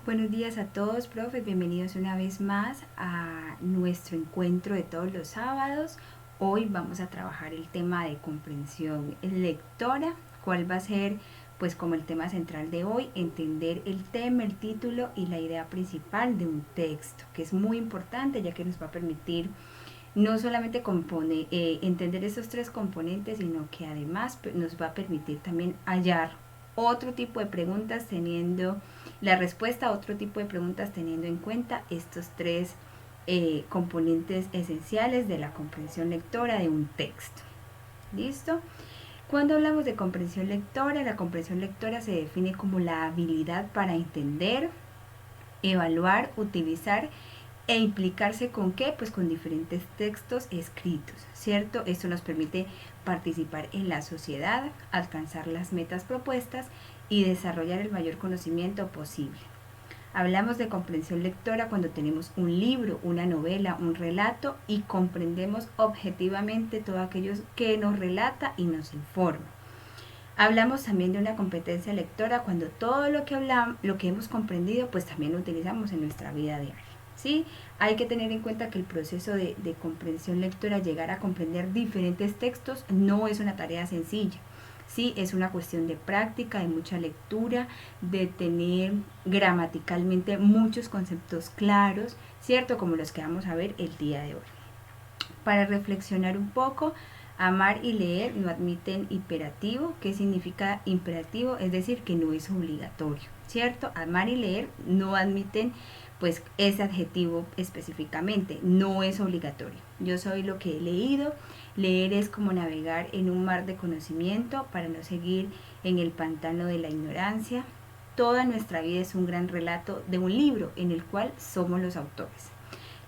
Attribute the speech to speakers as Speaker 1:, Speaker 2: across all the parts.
Speaker 1: Buenos días a todos, profes. Bienvenidos una vez más a nuestro encuentro de todos los sábados. Hoy vamos a trabajar el tema de comprensión lectora. ¿Cuál va a ser, pues, como el tema central de hoy? Entender el tema, el título y la idea principal de un texto, que es muy importante ya que nos va a permitir no solamente entender esos tres componentes, sino que además nos va a permitir también hallar otro tipo de preguntas teniendo la respuesta a otro tipo de preguntas teniendo en cuenta estos tres componentes esenciales de la comprensión lectora de un texto. ¿Listo? Cuando hablamos de comprensión lectora, la comprensión lectora se define como la habilidad para entender, evaluar, utilizar e implicarse con qué, pues con diferentes textos escritos, ¿cierto? Esto nos permite participar en la sociedad, alcanzar las metas propuestas y desarrollar el mayor conocimiento posible. Hablamos de comprensión lectora cuando tenemos un libro, una novela, un relato y comprendemos objetivamente todo aquello que nos relata y nos informa. Hablamos también de una competencia lectora cuando todo lo que hemos comprendido, pues también lo utilizamos en nuestra vida diaria. ¿Sí? Hay que tener en cuenta que el proceso de comprensión lectora, llegar a comprender diferentes textos, no es una tarea sencilla. Sí, es una cuestión de práctica, de mucha lectura, de tener gramaticalmente muchos conceptos claros, ¿cierto? Como los que vamos a ver el día de hoy. Para reflexionar un poco, amar y leer no admiten imperativo. ¿Qué significa imperativo? Es decir, que no es obligatorio, ¿cierto? Amar y leer no admiten pues ese adjetivo específicamente, no es obligatorio. Yo soy lo que he leído. Leer es como navegar en un mar de conocimiento para no seguir en el pantano de la ignorancia. Toda nuestra vida es un gran relato de un libro en el cual somos los autores.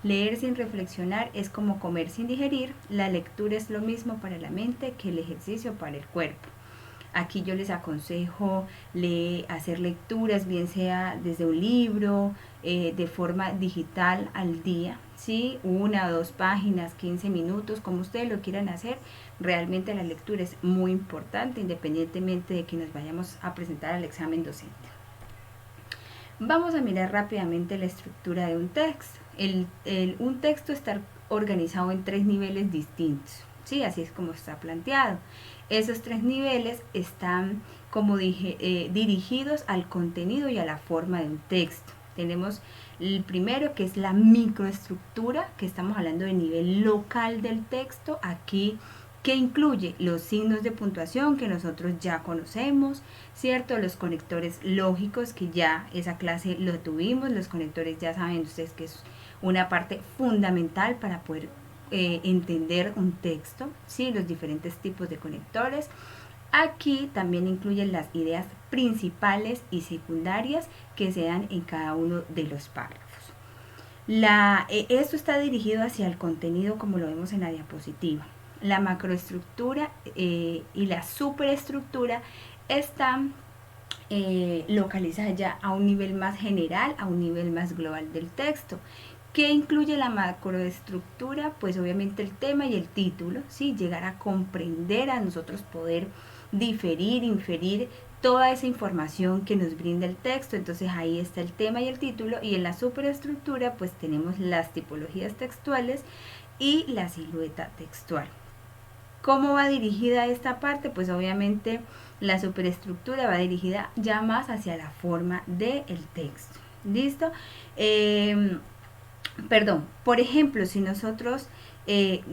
Speaker 1: Leer sin reflexionar es como comer sin digerir. La lectura es lo mismo para la mente que el ejercicio para el cuerpo. Aquí yo les aconsejo hacer lecturas, bien sea desde un libro, de forma digital al día, ¿sí? 1 o 2 páginas, 15 minutos, como ustedes lo quieran hacer. Realmente la lectura es muy importante, independientemente de que nos vayamos a presentar al examen docente. Vamos a mirar rápidamente la estructura de un texto. Un texto está organizado en 3 niveles distintos, ¿sí? Así es como está planteado. Esos 3 niveles están, como dije, dirigidos al contenido y a la forma de un texto. Tenemos el primero, que es la microestructura, que estamos hablando de nivel local del texto. Aquí, que incluye los signos de puntuación que nosotros ya conocemos, ¿cierto? Los conectores lógicos, que ya esa clase lo tuvimos. Los conectores ya saben ustedes que es una parte fundamental para poder entender un texto, ¿sí? Los diferentes tipos de conectores. Aquí también incluyen las ideas principales y secundarias que se dan en cada uno de los párrafos. Esto está dirigido hacia el contenido, como lo vemos en la diapositiva. La macroestructura y la superestructura están localizadas ya a un nivel más general, a un nivel más global del texto. ¿Qué incluye la macroestructura? Pues obviamente el tema y el título, ¿sí? Llegar a comprender, a nosotros poder diferir, inferir toda esa información que nos brinda el texto. Entonces ahí está el tema y el título. Y en la superestructura pues tenemos las tipologías textuales y la silueta textual. ¿Cómo va dirigida esta parte? Pues obviamente la superestructura va dirigida ya más hacia la forma del texto. ¿Listo? Por ejemplo, si nosotros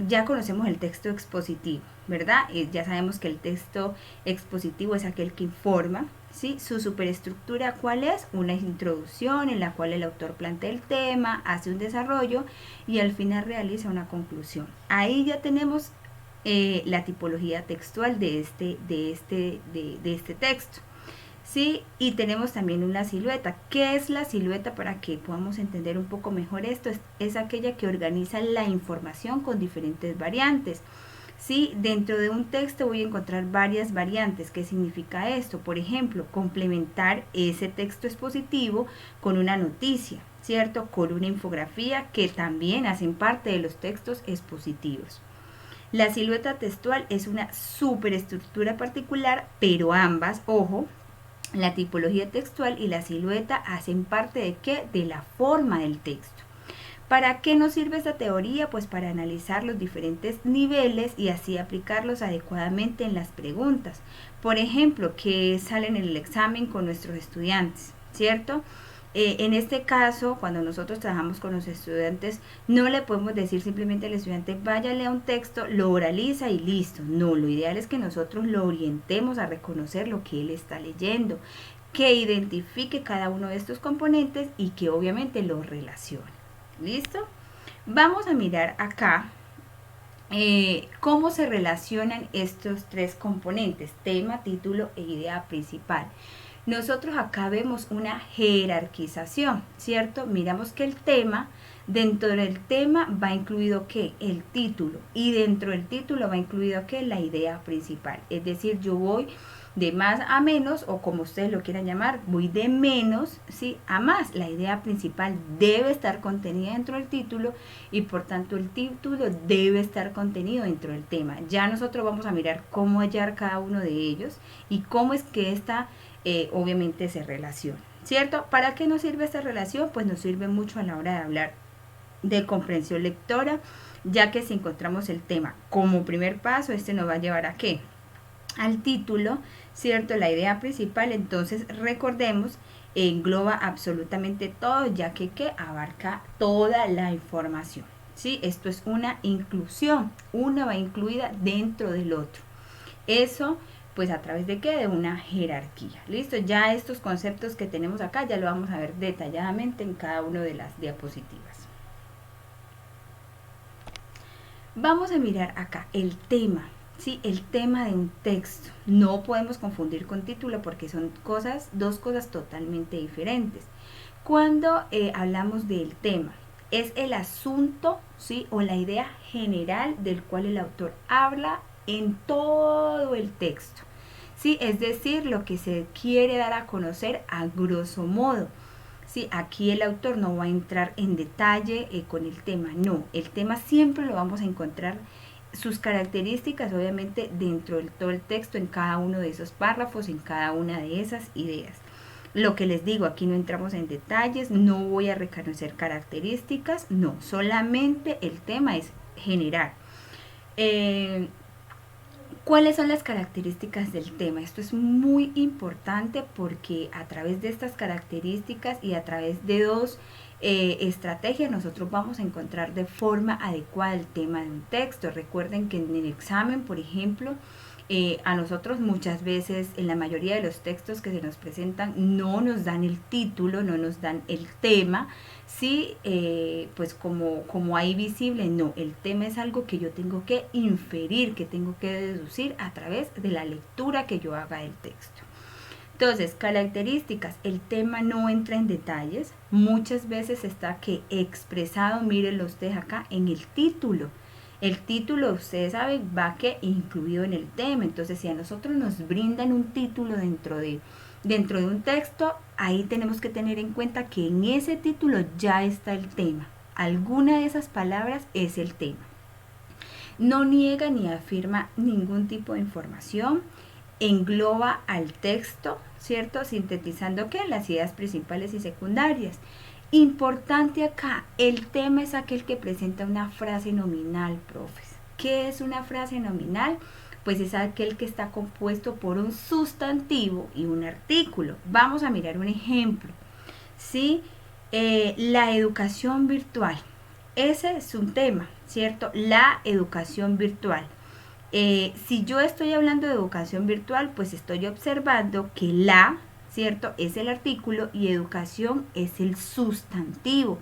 Speaker 1: ya conocemos el texto expositivo, ¿verdad? Ya sabemos que el texto expositivo es aquel que informa, ¿sí? Su superestructura, ¿cuál es? Una introducción en la cual el autor plantea el tema, hace un desarrollo y al final realiza una conclusión. Ahí ya tenemos la tipología textual de este texto. ¿Sí? Y tenemos también una silueta. ¿Qué es la silueta? Para que podamos entender un poco mejor esto, es aquella que organiza la información con diferentes variantes. ¿Sí? Dentro de un texto voy a encontrar varias variantes. ¿Qué significa esto? Por ejemplo, complementar ese texto expositivo con una noticia, ¿cierto? Con una infografía, que también hacen parte de los textos expositivos. La silueta textual es una superestructura particular, pero ambas, ojo, La tipología textual y la silueta hacen parte de ¿qué? De la forma del texto. ¿Para qué nos sirve esta teoría? Pues para analizar los diferentes niveles y así aplicarlos adecuadamente en las preguntas. Por ejemplo, que salen en el examen con nuestros estudiantes, ¿cierto? En este caso, cuando nosotros trabajamos con los estudiantes, no le podemos decir simplemente al estudiante, vaya, lea un texto, lo oraliza y listo. No, lo ideal es que nosotros lo orientemos a reconocer lo que él está leyendo, que identifique cada uno de estos componentes y que obviamente lo relacione. ¿Listo? Vamos a mirar acá cómo se relacionan estos tres componentes, tema, título e idea principal. Nosotros acá vemos una jerarquización, ¿cierto? Miramos que el tema, dentro del tema va incluido ¿qué? El título, y dentro del título va incluido ¿qué? La idea principal. Es decir, yo voy de más a menos, o como ustedes lo quieran llamar, voy de menos, ¿sí? A más. La idea principal debe estar contenida dentro del título y por tanto el título debe estar contenido dentro del tema. Ya nosotros vamos a mirar cómo hallar cada uno de ellos y cómo es que esta obviamente se relaciona, ¿cierto? ¿Para qué nos sirve esta relación? Pues nos sirve mucho a la hora de hablar de comprensión lectora, ya que si encontramos el tema como primer paso, este nos va a llevar a ¿qué? Al título, ¿cierto? La idea principal, entonces recordemos, engloba absolutamente todo, ya que abarca toda la información, ¿sí? Esto es una inclusión, una va incluida dentro del otro. Eso, pues a través de ¿qué? De una jerarquía. ¿Listo? Ya estos conceptos que tenemos acá ya lo vamos a ver detalladamente en cada una de las diapositivas. Vamos a mirar acá el tema. Sí, el tema de un texto. No podemos confundir con título porque son dos cosas totalmente diferentes. Cuando hablamos del tema, es el asunto, ¿sí? O la idea general del cual el autor habla en todo el texto. ¿Sí? Es decir, lo que se quiere dar a conocer a grosso modo. ¿Sí? Aquí el autor no va a entrar en detalle con el tema, no. El tema siempre lo vamos a encontrar sus características obviamente dentro de todo el texto, en cada uno de esos párrafos, en cada una de esas ideas. Lo que les digo, aquí no entramos en detalles, no voy a reconocer características, no, solamente el tema es general. ¿Cuáles son las características del tema? Esto es muy importante porque a través de estas características y a través de dos estrategias nosotros vamos a encontrar de forma adecuada el tema de un texto. Recuerden que en el examen, por ejemplo, a nosotros muchas veces en la mayoría de los textos que se nos presentan no nos dan el título, no nos dan el tema, sí, pues como ahí visible, no, el tema es algo que yo tengo que inferir, que tengo que deducir a través de la lectura que yo haga del texto. Entonces, características, el tema no entra en detalles, muchas veces está que expresado, mírenlo ustedes acá, en el título. El título, ustedes saben, va que incluido en el tema. Entonces, si a nosotros nos brindan un título dentro de un texto, ahí tenemos que tener en cuenta que en ese título ya está el tema. Alguna de esas palabras es el tema. No niega ni afirma ningún tipo de información. Engloba al texto, ¿cierto? Sintetizando ¿qué? Las ideas principales y secundarias. Importante acá, el tema es aquel que presenta una frase nominal, profes. ¿Qué es una frase nominal? Pues es aquel que está compuesto por un sustantivo y un artículo. Vamos a mirar un ejemplo. ¿Sí? La educación virtual. Ese es un tema, ¿cierto? La educación virtual. Si yo estoy hablando de educación virtual, pues estoy observando que la, ¿cierto? Es el artículo y educación es el sustantivo.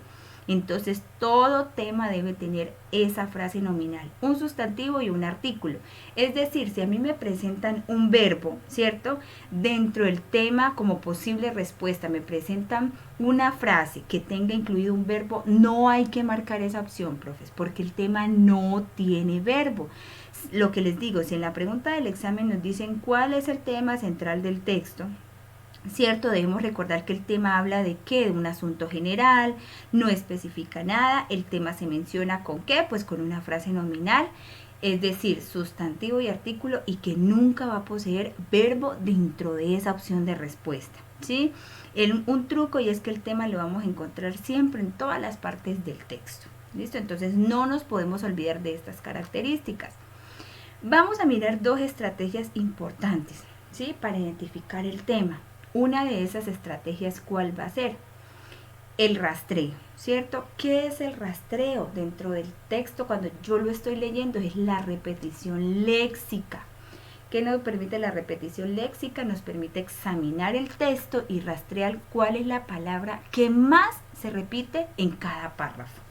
Speaker 1: Entonces, todo tema debe tener esa frase nominal, un sustantivo y un artículo. Es decir, si a mí me presentan un verbo, ¿cierto? Dentro del tema como posible respuesta me presentan una frase que tenga incluido un verbo, no hay que marcar esa opción, profes, porque el tema no tiene verbo. Lo que les digo, si en la pregunta del examen nos dicen cuál es el tema central del texto, ¿cierto? Debemos recordar que el tema habla de qué, de un asunto general, no especifica nada, el tema se menciona con qué, pues con una frase nominal, es decir, sustantivo y artículo, y que nunca va a poseer verbo dentro de esa opción de respuesta, ¿sí? Un truco, y es que el tema lo vamos a encontrar siempre en todas las partes del texto, ¿listo? Entonces no nos podemos olvidar de estas características. Vamos a mirar dos estrategias importantes, ¿sí? Para identificar el tema. Una de esas estrategias, ¿cuál va a ser? El rastreo, ¿cierto? ¿Qué es el rastreo dentro del texto cuando yo lo estoy leyendo? Es la repetición léxica. ¿Qué nos permite la repetición léxica? Nos permite examinar el texto y rastrear cuál es la palabra que más se repite en cada párrafo.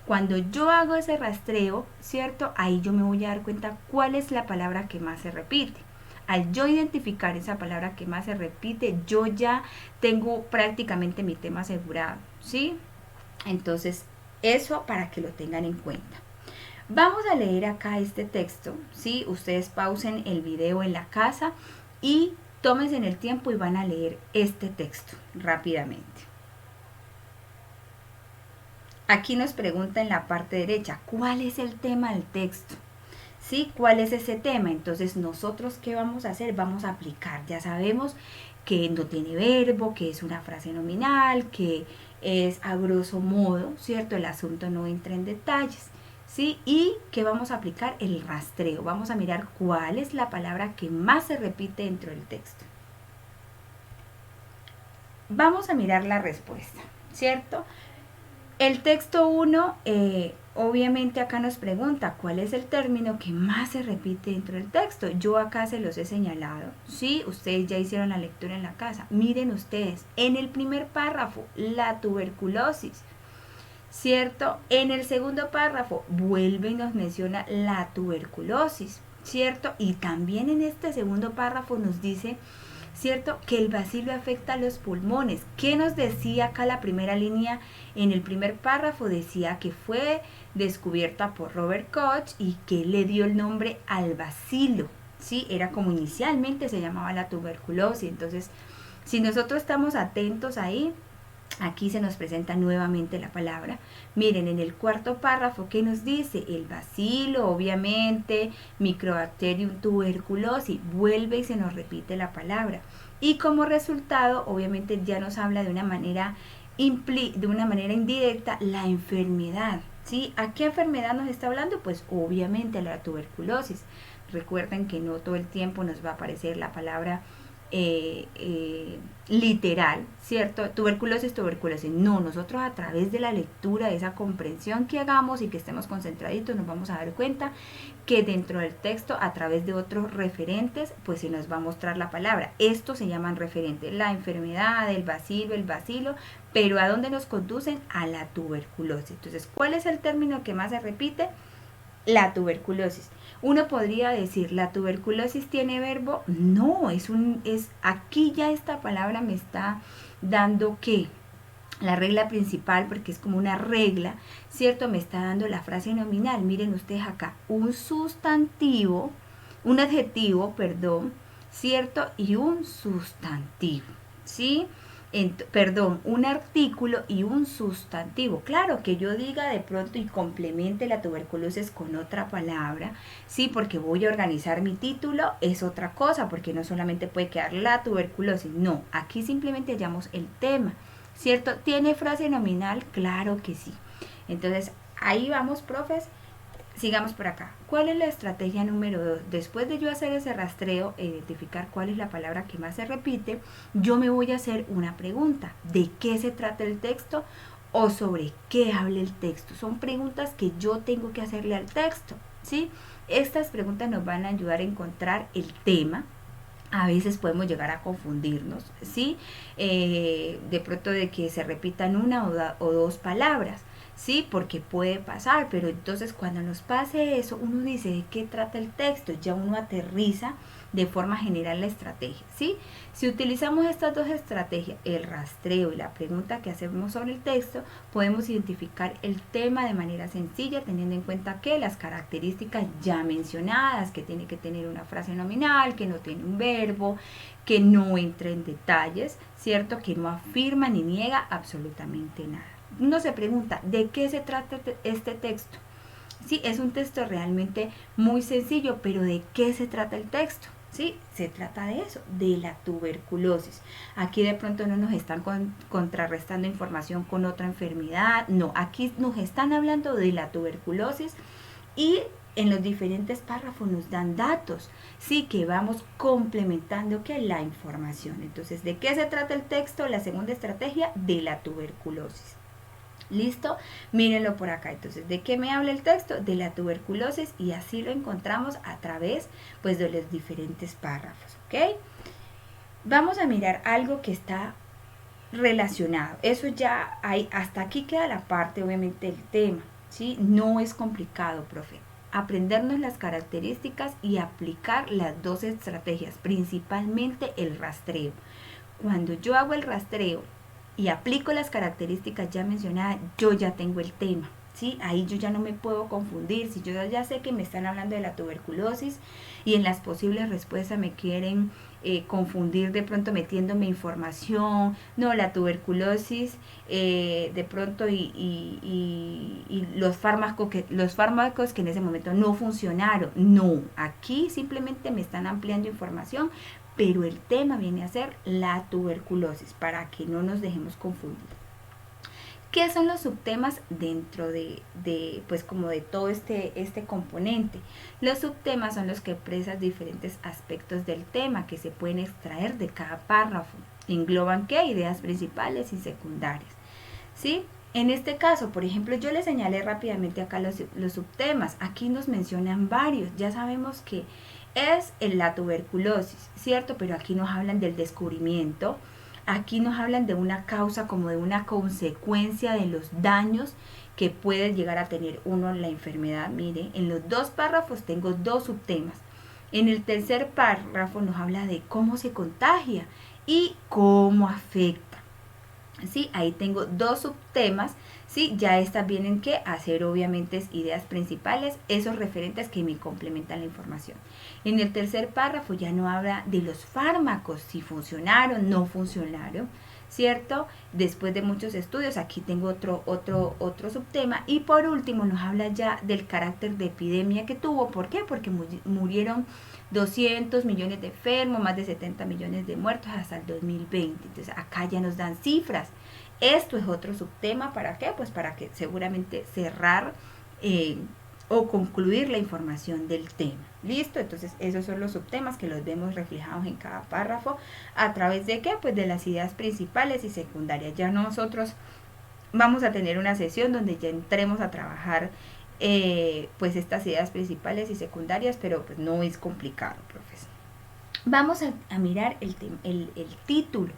Speaker 1: Cuando yo hago ese rastreo, ¿cierto? Ahí yo me voy a dar cuenta cuál es la palabra que más se repite. Al yo identificar esa palabra que más se repite, yo ya tengo prácticamente mi tema asegurado, ¿sí? Entonces, eso para que lo tengan en cuenta. Vamos a leer acá este texto, ¿sí? Ustedes pausen el video en la casa y tómense el tiempo y van a leer este texto rápidamente. Aquí nos pregunta en la parte derecha, ¿cuál es el tema del texto? ¿Sí? ¿Cuál es ese tema? Entonces, nosotros, ¿qué vamos a hacer? Vamos a aplicar. Ya sabemos que no tiene verbo, que es una frase nominal, que es a grosso modo, ¿cierto? El asunto no entra en detalles, ¿sí? Y que vamos a aplicar el rastreo. Vamos a mirar cuál es la palabra que más se repite dentro del texto. Vamos a mirar la respuesta, ¿cierto? El texto 1, obviamente acá nos pregunta cuál es el término que más se repite dentro del texto. Yo acá se los he señalado, ¿sí? Ustedes ya hicieron la lectura en la casa. Miren ustedes, en el primer párrafo, la tuberculosis, ¿cierto? En el segundo párrafo, vuelve y nos menciona la tuberculosis, ¿cierto? Y también en este segundo párrafo nos dice, ¿cierto?, que el bacilo afecta a los pulmones. ¿Qué nos decía acá la primera línea? En el primer párrafo decía que fue descubierta por Robert Koch y que le dio el nombre al bacilo, ¿sí? Era como inicialmente se llamaba la tuberculosis. Entonces, si nosotros estamos atentos ahí, aquí se nos presenta nuevamente la palabra. Miren, en el cuarto párrafo, ¿qué nos dice? El bacilo, obviamente, Microbacterium tuberculosis, vuelve y se nos repite la palabra. Y como resultado, obviamente, ya nos habla de una manera indirecta la enfermedad, ¿sí? ¿A qué enfermedad nos está hablando? Pues obviamente a la tuberculosis. Recuerden que no todo el tiempo nos va a aparecer la palabra literal, ¿cierto? Tuberculosis, tuberculosis. No, nosotros a través de la lectura, de esa comprensión que hagamos y que estemos concentraditos, nos vamos a dar cuenta que dentro del texto, a través de otros referentes, pues se nos va a mostrar la palabra. Estos se llaman referentes, la enfermedad, el bacilo, pero ¿a dónde nos conducen? A la tuberculosis. Entonces, ¿cuál es el término que más se repite? La tuberculosis. Uno podría decir, ¿la tuberculosis tiene verbo? No, aquí ya esta palabra me está dando ¿qué? La regla principal, porque es como una regla, ¿cierto? Me está dando la frase nominal. Miren ustedes acá, un sustantivo, un adjetivo, perdón, ¿cierto? Y un sustantivo, ¿sí? Un artículo y un sustantivo. Claro, que yo diga de pronto y complemente la tuberculosis con otra palabra, sí, porque voy a organizar mi título, es otra cosa, porque no solamente puede quedar la tuberculosis, no, aquí simplemente hallamos el tema, ¿cierto? ¿Tiene frase nominal? Claro que sí. Entonces, ahí vamos, profes. Sigamos por acá. ¿Cuál es la estrategia número 2? Después de yo hacer ese rastreo e identificar cuál es la palabra que más se repite, yo me voy a hacer una pregunta. ¿De qué se trata el texto? ¿O sobre qué habla el texto? Son preguntas que yo tengo que hacerle al texto, ¿sí? Estas preguntas nos van a ayudar a encontrar el tema. A veces podemos llegar a confundirnos, ¿sí? De pronto de que se repitan una o dos palabras, ¿sí? Porque puede pasar, pero entonces cuando nos pase eso, uno dice de qué trata el texto, ya uno aterriza de forma general la estrategia, ¿sí? Si utilizamos estas dos estrategias, el rastreo y la pregunta que hacemos sobre el texto, podemos identificar el tema de manera sencilla, teniendo en cuenta que las características ya mencionadas, que tiene que tener una frase nominal, que no tiene un verbo, que no entra en detalles, ¿cierto? Que no afirma ni niega absolutamente nada. Uno se pregunta, ¿de qué se trata este texto? Sí, es un texto realmente muy sencillo, pero ¿de qué se trata el texto? Sí, se trata de eso, de la tuberculosis. Aquí de pronto no nos están contrarrestando información con otra enfermedad, no, aquí nos están hablando de la tuberculosis y en los diferentes párrafos nos dan datos, sí, que vamos complementando que la información. Entonces, ¿de qué se trata el texto? La segunda estrategia, de la tuberculosis. ¿Listo? Mírenlo por acá. Entonces, ¿de qué me habla el texto? De la tuberculosis, y así lo encontramos a través, pues, de los diferentes párrafos, ¿ok? Vamos a mirar algo que está relacionado. Eso ya hay, hasta aquí queda la parte, obviamente, del tema, ¿sí? No es complicado, profe. Aprendernos las características y aplicar las dos estrategias, principalmente el rastreo. Cuando yo hago el rastreo y aplico las características ya mencionadas, yo ya tengo el tema, ¿sí? Ahí yo ya no me puedo confundir. Si yo ya sé que me están hablando de la tuberculosis y en las posibles respuestas me quieren confundir de pronto metiéndome información, no, la tuberculosis de pronto y los fármacos que en ese momento no funcionaron, no, aquí simplemente me están ampliando información, pero el tema viene a ser la tuberculosis, para que no nos dejemos confundir. ¿Qué son los subtemas dentro pues como de todo este componente? Los subtemas son los que expresan diferentes aspectos del tema que se pueden extraer de cada párrafo. Engloban ¿qué? Ideas principales y secundarias, ¿sí? En este caso, por ejemplo, yo les señalé rápidamente acá los subtemas. Aquí nos mencionan varios. Ya sabemos que es la tuberculosis, ¿cierto? Pero aquí nos hablan del descubrimiento. Aquí nos hablan de una causa, como de una consecuencia de los daños que puede llegar a tener uno la enfermedad. Mire, en los dos párrafos tengo dos subtemas. En el tercer párrafo nos habla de cómo se contagia y cómo afecta. ¿Sí? Ahí tengo dos subtemas, ¿sí? Ya estas vienen que hacer obviamente ideas principales, esos referentes que me complementan la información. En el tercer párrafo ya no habla de los fármacos, si funcionaron, no funcionaron, ¿cierto? Después de muchos estudios, aquí tengo otro subtema. Y por último nos habla ya del carácter de epidemia que tuvo. ¿Por qué? Porque murieron 200 millones de enfermos, más de 70 millones de muertos hasta el 2020. Entonces acá ya nos dan cifras. Esto es otro subtema. ¿Para qué? Pues para que seguramente cerrar o concluir la información del tema. ¿Listo? Entonces esos son los subtemas que los vemos reflejados en cada párrafo. ¿A través de qué? Pues de las ideas principales y secundarias. Ya nosotros vamos a tener una sesión donde ya entremos a trabajar pues estas ideas principales y secundarias, pero pues no es complicado, profesor. Vamos a mirar el título,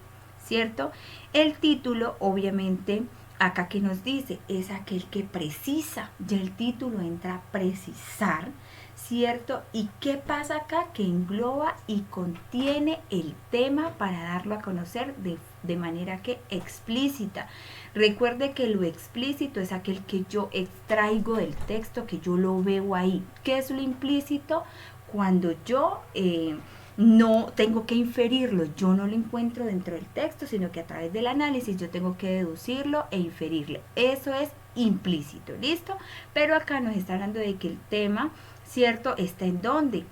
Speaker 1: ¿cierto? El título, obviamente, acá que nos dice, es aquel que precisa. Ya el título entra a precisar, ¿cierto? ¿Y qué pasa acá? Que engloba y contiene el tema para darlo a conocer de manera que explícita. Recuerde que lo explícito es aquel que yo extraigo del texto, que yo lo veo ahí. ¿Qué es lo implícito? Cuando yo no tengo que inferirlo, yo no lo encuentro dentro del texto, sino que a través del análisis yo tengo que deducirlo e inferirlo. Eso es implícito, ¿listo? Pero acá nos está hablando de que el tema, ¿cierto? Está en dónde.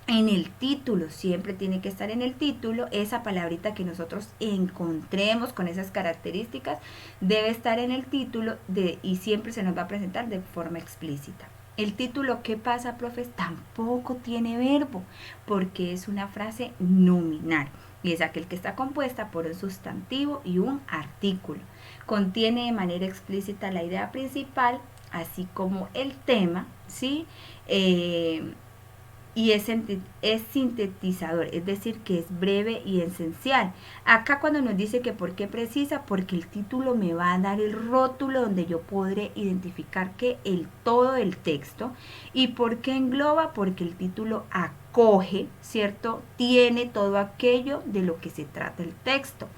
Speaker 1: En el título, siempre tiene que estar en el título, esa palabrita que nosotros encontremos con esas características debe estar en el título y siempre se nos va a presentar de forma explícita. El título, ¿qué pasa, profes? Tampoco tiene verbo, porque es una frase nominal y es aquel que está compuesta por un sustantivo y un artículo. Contiene de manera explícita la idea principal, así como el tema, ¿sí? Y es sintetizador, es decir, que es breve y esencial. Acá cuando nos dice que por qué precisa, porque el título me va a dar el rótulo donde yo podré identificar que el todo del texto. ¿Y por qué engloba? Porque el título acoge, ¿cierto? Tiene todo aquello de lo que se trata el texto.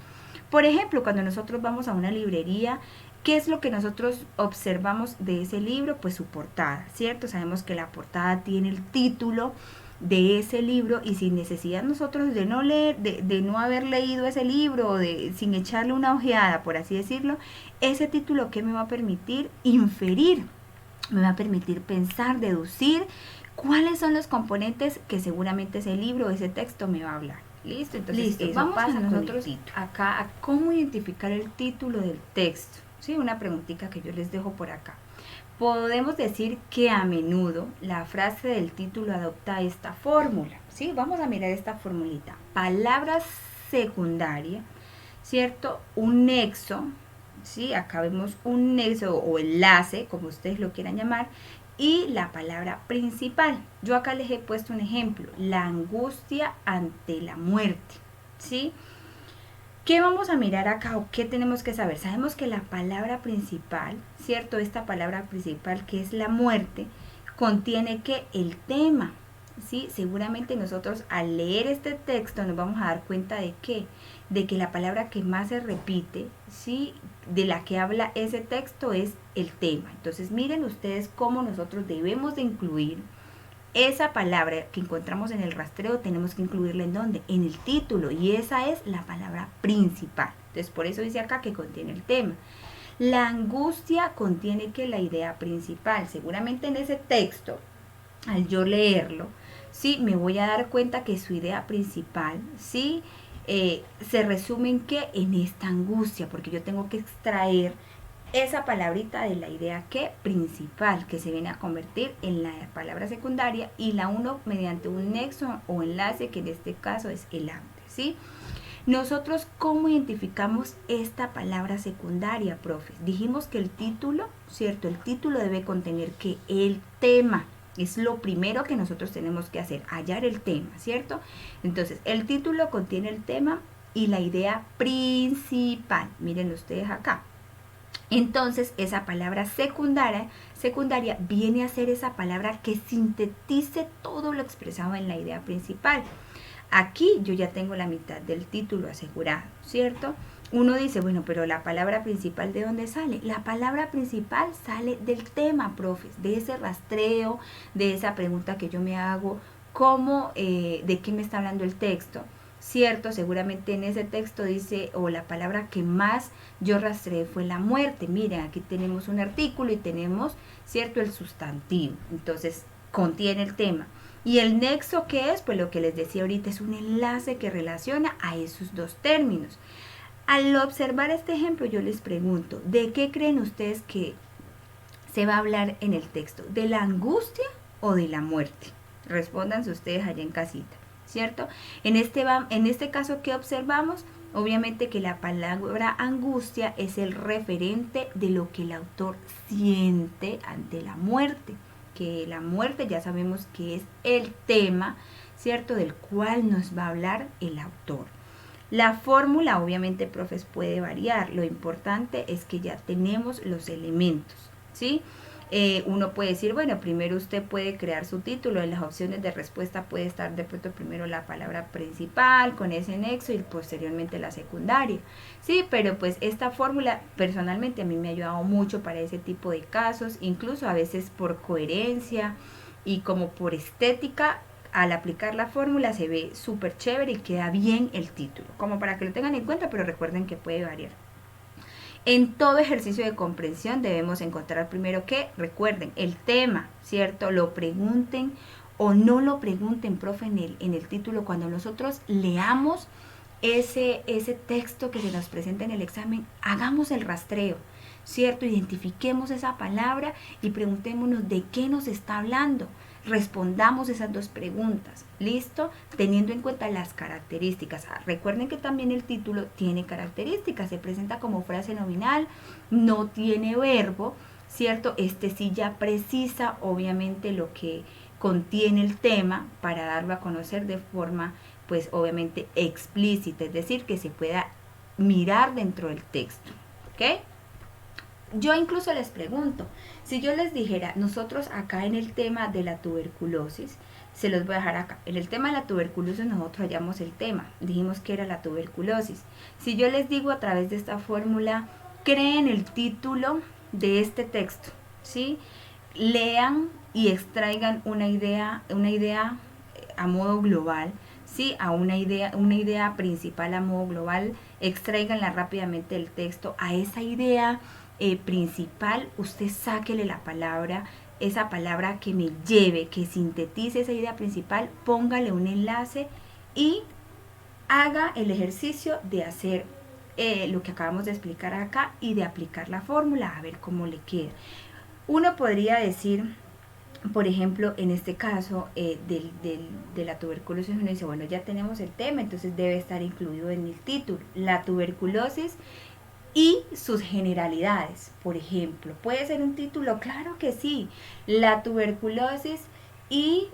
Speaker 1: Por ejemplo, cuando nosotros vamos a una librería, ¿qué es lo que nosotros observamos de ese libro? Pues su portada, ¿cierto? Sabemos que la portada tiene el título de ese libro y sin necesidad nosotros de no leer, de no haber leído ese libro, sin echarle una ojeada, por así decirlo, ese título, ¿qué me va a permitir? Inferir me va a permitir pensar, deducir cuáles son los componentes que seguramente ese libro, ese texto me va a hablar. ¿Listo? Entonces, eso vamos pasa nosotros acá a cómo identificar el título del texto. ¿Sí? Una preguntita que yo les dejo por acá. Podemos decir que a menudo la frase del título adopta esta fórmula, ¿sí? Vamos a mirar esta formulita. Palabra secundaria, ¿cierto? Un nexo, ¿sí? Acá vemos un nexo o enlace, como ustedes lo quieran llamar, y la palabra principal. Yo acá les he puesto un ejemplo, la angustia ante la muerte, ¿sí? ¿Qué vamos a mirar acá o qué tenemos que saber? Sabemos que la palabra principal, ¿cierto? Esta palabra principal que es la muerte, contiene que el tema, ¿sí? Seguramente nosotros al leer este texto nos vamos a dar cuenta de qué, de que la palabra que más se repite, ¿sí? De la que habla ese texto es el tema. Entonces miren ustedes cómo nosotros debemos de incluir esa palabra que encontramos en el rastreo, tenemos que incluirla en dónde, en el título, y esa es la palabra principal. Entonces por eso dice acá que contiene el tema. La angustia contiene que la idea principal, seguramente en ese texto, al yo leerlo, sí, me voy a dar cuenta que su idea principal, sí, se resume en que en esta angustia, porque yo tengo que extraer esa palabrita de la idea que principal, que se viene a convertir en la palabra secundaria, y la uno mediante un nexo o enlace, que en este caso es el ante, ¿sí? Nosotros, ¿cómo identificamos esta palabra secundaria, profes? Dijimos que el título, ¿cierto? El título debe contener que el tema. Es lo primero que nosotros tenemos que hacer, hallar el tema, ¿cierto? Entonces, el título contiene el tema y la idea principal. Miren ustedes acá. Entonces, esa palabra secundaria viene a ser esa palabra que sintetice todo lo expresado en la idea principal. Aquí yo ya tengo la mitad del título asegurado, ¿cierto? Uno dice, bueno, pero la palabra principal, ¿de dónde sale? La palabra principal sale del tema, profes, de ese rastreo, de esa pregunta que yo me hago, ¿cómo, de qué me está hablando el texto? Cierto, seguramente en ese texto dice, o la palabra que más yo rastreé fue la muerte. Miren, aquí tenemos un artículo y tenemos, cierto, el sustantivo. Entonces, contiene el tema. Y el nexo, ¿qué es? Pues lo que les decía ahorita, es un enlace que relaciona a esos dos términos. Al observar este ejemplo, yo les pregunto, ¿de qué creen ustedes que se va a hablar en el texto? ¿De la angustia o de la muerte? Respóndanse ustedes allá en casita, ¿cierto? En este caso, ¿qué observamos? Obviamente que la palabra angustia es el referente de lo que el autor siente ante la muerte, que la muerte ya sabemos que es el tema, ¿cierto?, del cual nos va a hablar el autor. La fórmula, obviamente, profes, puede variar. Lo importante es que ya tenemos los elementos, ¿sí? Uno puede decir, bueno, primero usted puede crear su título. En las opciones de respuesta puede estar de pronto primero la palabra principal con ese nexo y posteriormente la secundaria. Sí, pero pues esta fórmula personalmente a mí me ha ayudado mucho para ese tipo de casos, incluso a veces por coherencia y como por estética. Al aplicar la fórmula se ve súper chévere y queda bien el título, como para que lo tengan en cuenta, pero recuerden que puede variar. En todo ejercicio de comprensión debemos encontrar primero que, recuerden, el tema, ¿cierto? Lo pregunten o no lo pregunten, profe, en el título. Cuando nosotros leamos ese texto que se nos presenta en el examen, hagamos el rastreo, ¿cierto? Identifiquemos esa palabra y preguntémonos de qué nos está hablando. Respondamos esas dos preguntas, ¿listo? Teniendo en cuenta las características. Recuerden que también el título tiene características, se presenta como frase nominal, no tiene verbo, ¿cierto? Este sí ya precisa, obviamente, lo que contiene el tema para darlo a conocer de forma, pues, obviamente, explícita, es decir, que se pueda mirar dentro del texto, ¿ok? Yo incluso les pregunto, si yo les dijera, nosotros acá en el tema de la tuberculosis, se los voy a dejar acá, en el tema de la tuberculosis nosotros hallamos el tema, dijimos que era la tuberculosis. Si yo les digo a través de esta fórmula, creen el título de este texto, ¿sí? Lean y extraigan una idea a modo global, ¿sí? A una idea principal a modo global, extraiganla rápidamente del texto, a esa idea principal, usted sáquele la palabra, esa palabra que me lleve, que sintetice esa idea principal, póngale un enlace y haga el ejercicio de hacer lo que acabamos de explicar acá y de aplicar la fórmula a ver cómo le queda. Uno podría decir, por ejemplo, en este caso de la tuberculosis, uno dice, bueno, ya tenemos el tema, entonces debe estar incluido en el título. La tuberculosis y sus generalidades, por ejemplo. ¿Puede ser un título? Claro que sí. La tuberculosis y,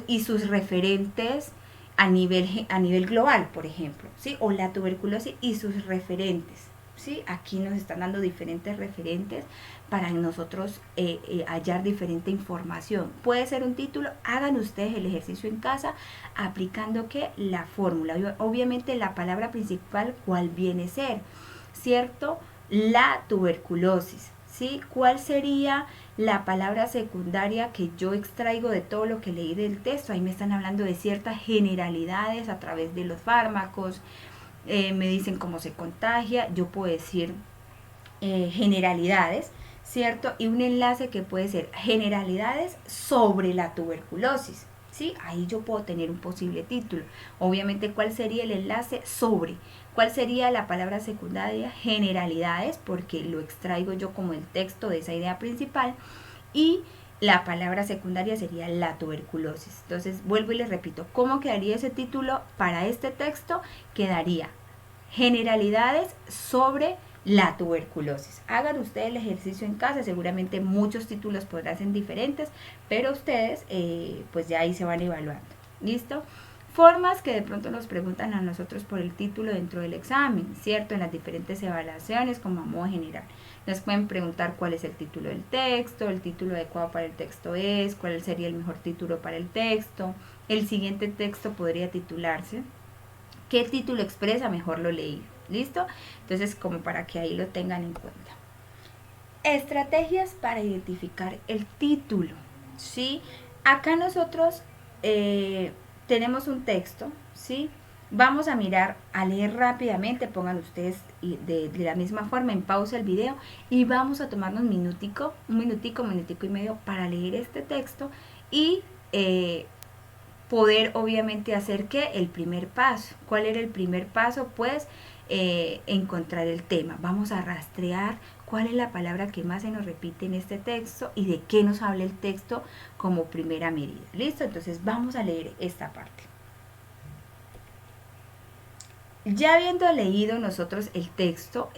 Speaker 1: y sus referentes a nivel global, por ejemplo, ¿sí? O la tuberculosis y sus referentes, ¿sí? Aquí nos están dando diferentes referentes para nosotros hallar diferente información. Puede ser un título, hagan ustedes el ejercicio en casa aplicando ¿qué? La fórmula. Obviamente la palabra principal, ¿cuál viene a ser? ¿Cierto? La tuberculosis, ¿sí? ¿Cuál sería la palabra secundaria que yo extraigo de todo lo que leí del texto? Ahí me están hablando de ciertas generalidades a través de los fármacos, me dicen cómo se contagia, yo puedo decir generalidades, ¿cierto? Y un enlace que puede ser generalidades sobre la tuberculosis, ¿sí? Ahí yo puedo tener un posible título. Obviamente, ¿cuál sería el enlace sobre? ¿Cuál sería la palabra secundaria? Generalidades, porque lo extraigo yo como el texto de esa idea principal. Y la palabra secundaria sería la tuberculosis. Entonces, vuelvo y les repito, ¿cómo quedaría ese título para este texto? Quedaría generalidades sobre la tuberculosis. Hagan ustedes el ejercicio en casa, seguramente muchos títulos podrán ser diferentes, pero ustedes pues ya ahí se van evaluando. ¿Listo? Formas que de pronto nos preguntan a nosotros por el título dentro del examen, ¿cierto? En las diferentes evaluaciones como a modo general. Nos pueden preguntar cuál es el título del texto, el título adecuado para el texto es, cuál sería el mejor título para el texto. El siguiente texto podría titularse ¿qué título expresa mejor lo leído? ¿Listo? Entonces, como para que ahí lo tengan en cuenta. Estrategias para identificar el título, ¿sí? Acá nosotros tenemos un texto, ¿sí? Vamos a mirar, a leer rápidamente, pongan ustedes de la misma forma en pausa el video y vamos a tomarnos un minutico y medio para leer este texto y poder obviamente hacer que el primer paso. ¿Cuál era el primer paso? Pues encontrar el tema. Vamos a rastrear cuál es la palabra que más se nos repite en este texto y de qué nos habla el texto como primera medida. ¿Listo? Entonces vamos a leer esta parte. Ya habiendo leído nosotros el texto,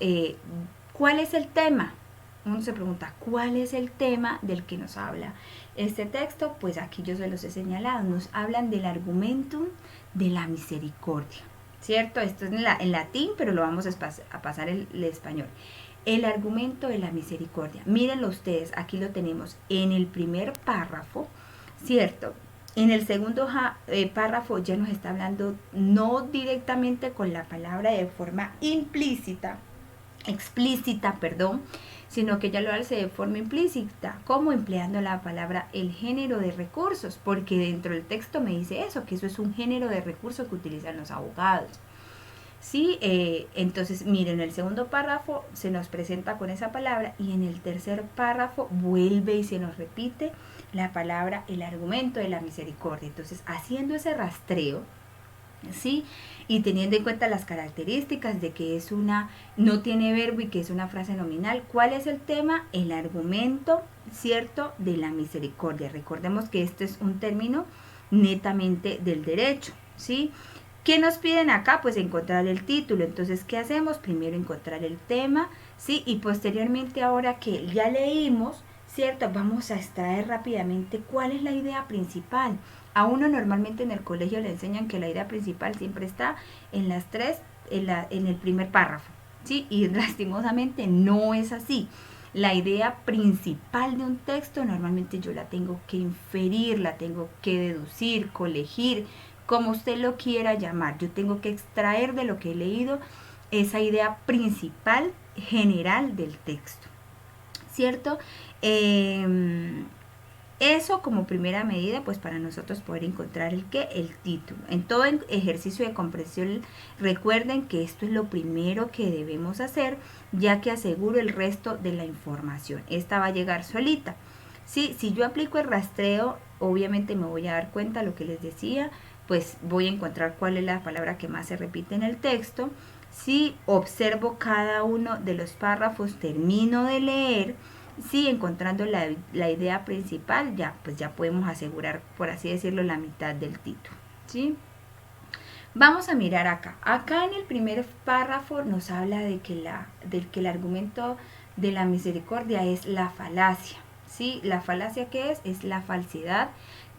Speaker 1: ¿cuál es el tema? Uno se pregunta, ¿cuál es el tema del que nos habla este texto? Pues aquí yo se los he señalado, nos hablan del argumentum de la misericordia, ¿cierto? Esto es en latín, pero lo vamos a pasar el español. El argumento de la misericordia. Mírenlo ustedes, aquí lo tenemos en el primer párrafo, ¿cierto? En el segundo párrafo ya nos está hablando no directamente con la palabra de forma explícita, sino que ya lo hace de forma implícita, como empleando la palabra el género de recursos, porque dentro del texto me dice eso, que eso es un género de recursos que utilizan los abogados. Sí, entonces miren, en el segundo párrafo se nos presenta con esa palabra y en el tercer párrafo vuelve y se nos repite la palabra el argumento de la misericordia. Entonces, haciendo ese rastreo, ¿sí? Y teniendo en cuenta las características de que es no tiene verbo y que es una frase nominal, ¿cuál es el tema? El argumento, ¿cierto? De la misericordia. Recordemos que este es un término netamente del derecho, ¿sí? ¿Qué nos piden acá? Pues encontrar el título. Entonces, ¿qué hacemos? Primero encontrar el tema, ¿sí? Y posteriormente, ahora que ya leímos, ¿cierto? Vamos a extraer rápidamente cuál es la idea principal. A uno normalmente en el colegio le enseñan que la idea principal siempre está en las tres, en el primer párrafo, ¿sí? Y lastimosamente no es así. La idea principal de un texto normalmente yo la tengo que inferir, la tengo que deducir, colegir, como usted lo quiera llamar. Yo tengo que extraer de lo que he leído esa idea principal general del texto, ¿cierto? Eso como primera medida, pues para nosotros poder encontrar el título. En todo ejercicio de comprensión, recuerden que esto es lo primero que debemos hacer, ya que aseguro el resto de la información. Esta va a llegar solita. Sí, si yo aplico el rastreo, obviamente me voy a dar cuenta, lo que les decía, pues voy a encontrar cuál es la palabra que más se repite en el texto. Si observo cada uno de los párrafos, termino de leer, sí, encontrando la idea principal, ya, pues ya podemos asegurar, por así decirlo, la mitad del título, ¿sí? Vamos a mirar acá. Acá en el primer párrafo nos habla de que el argumento de la misericordia es la falacia, ¿sí? La falacia, ¿qué es? Es la falsedad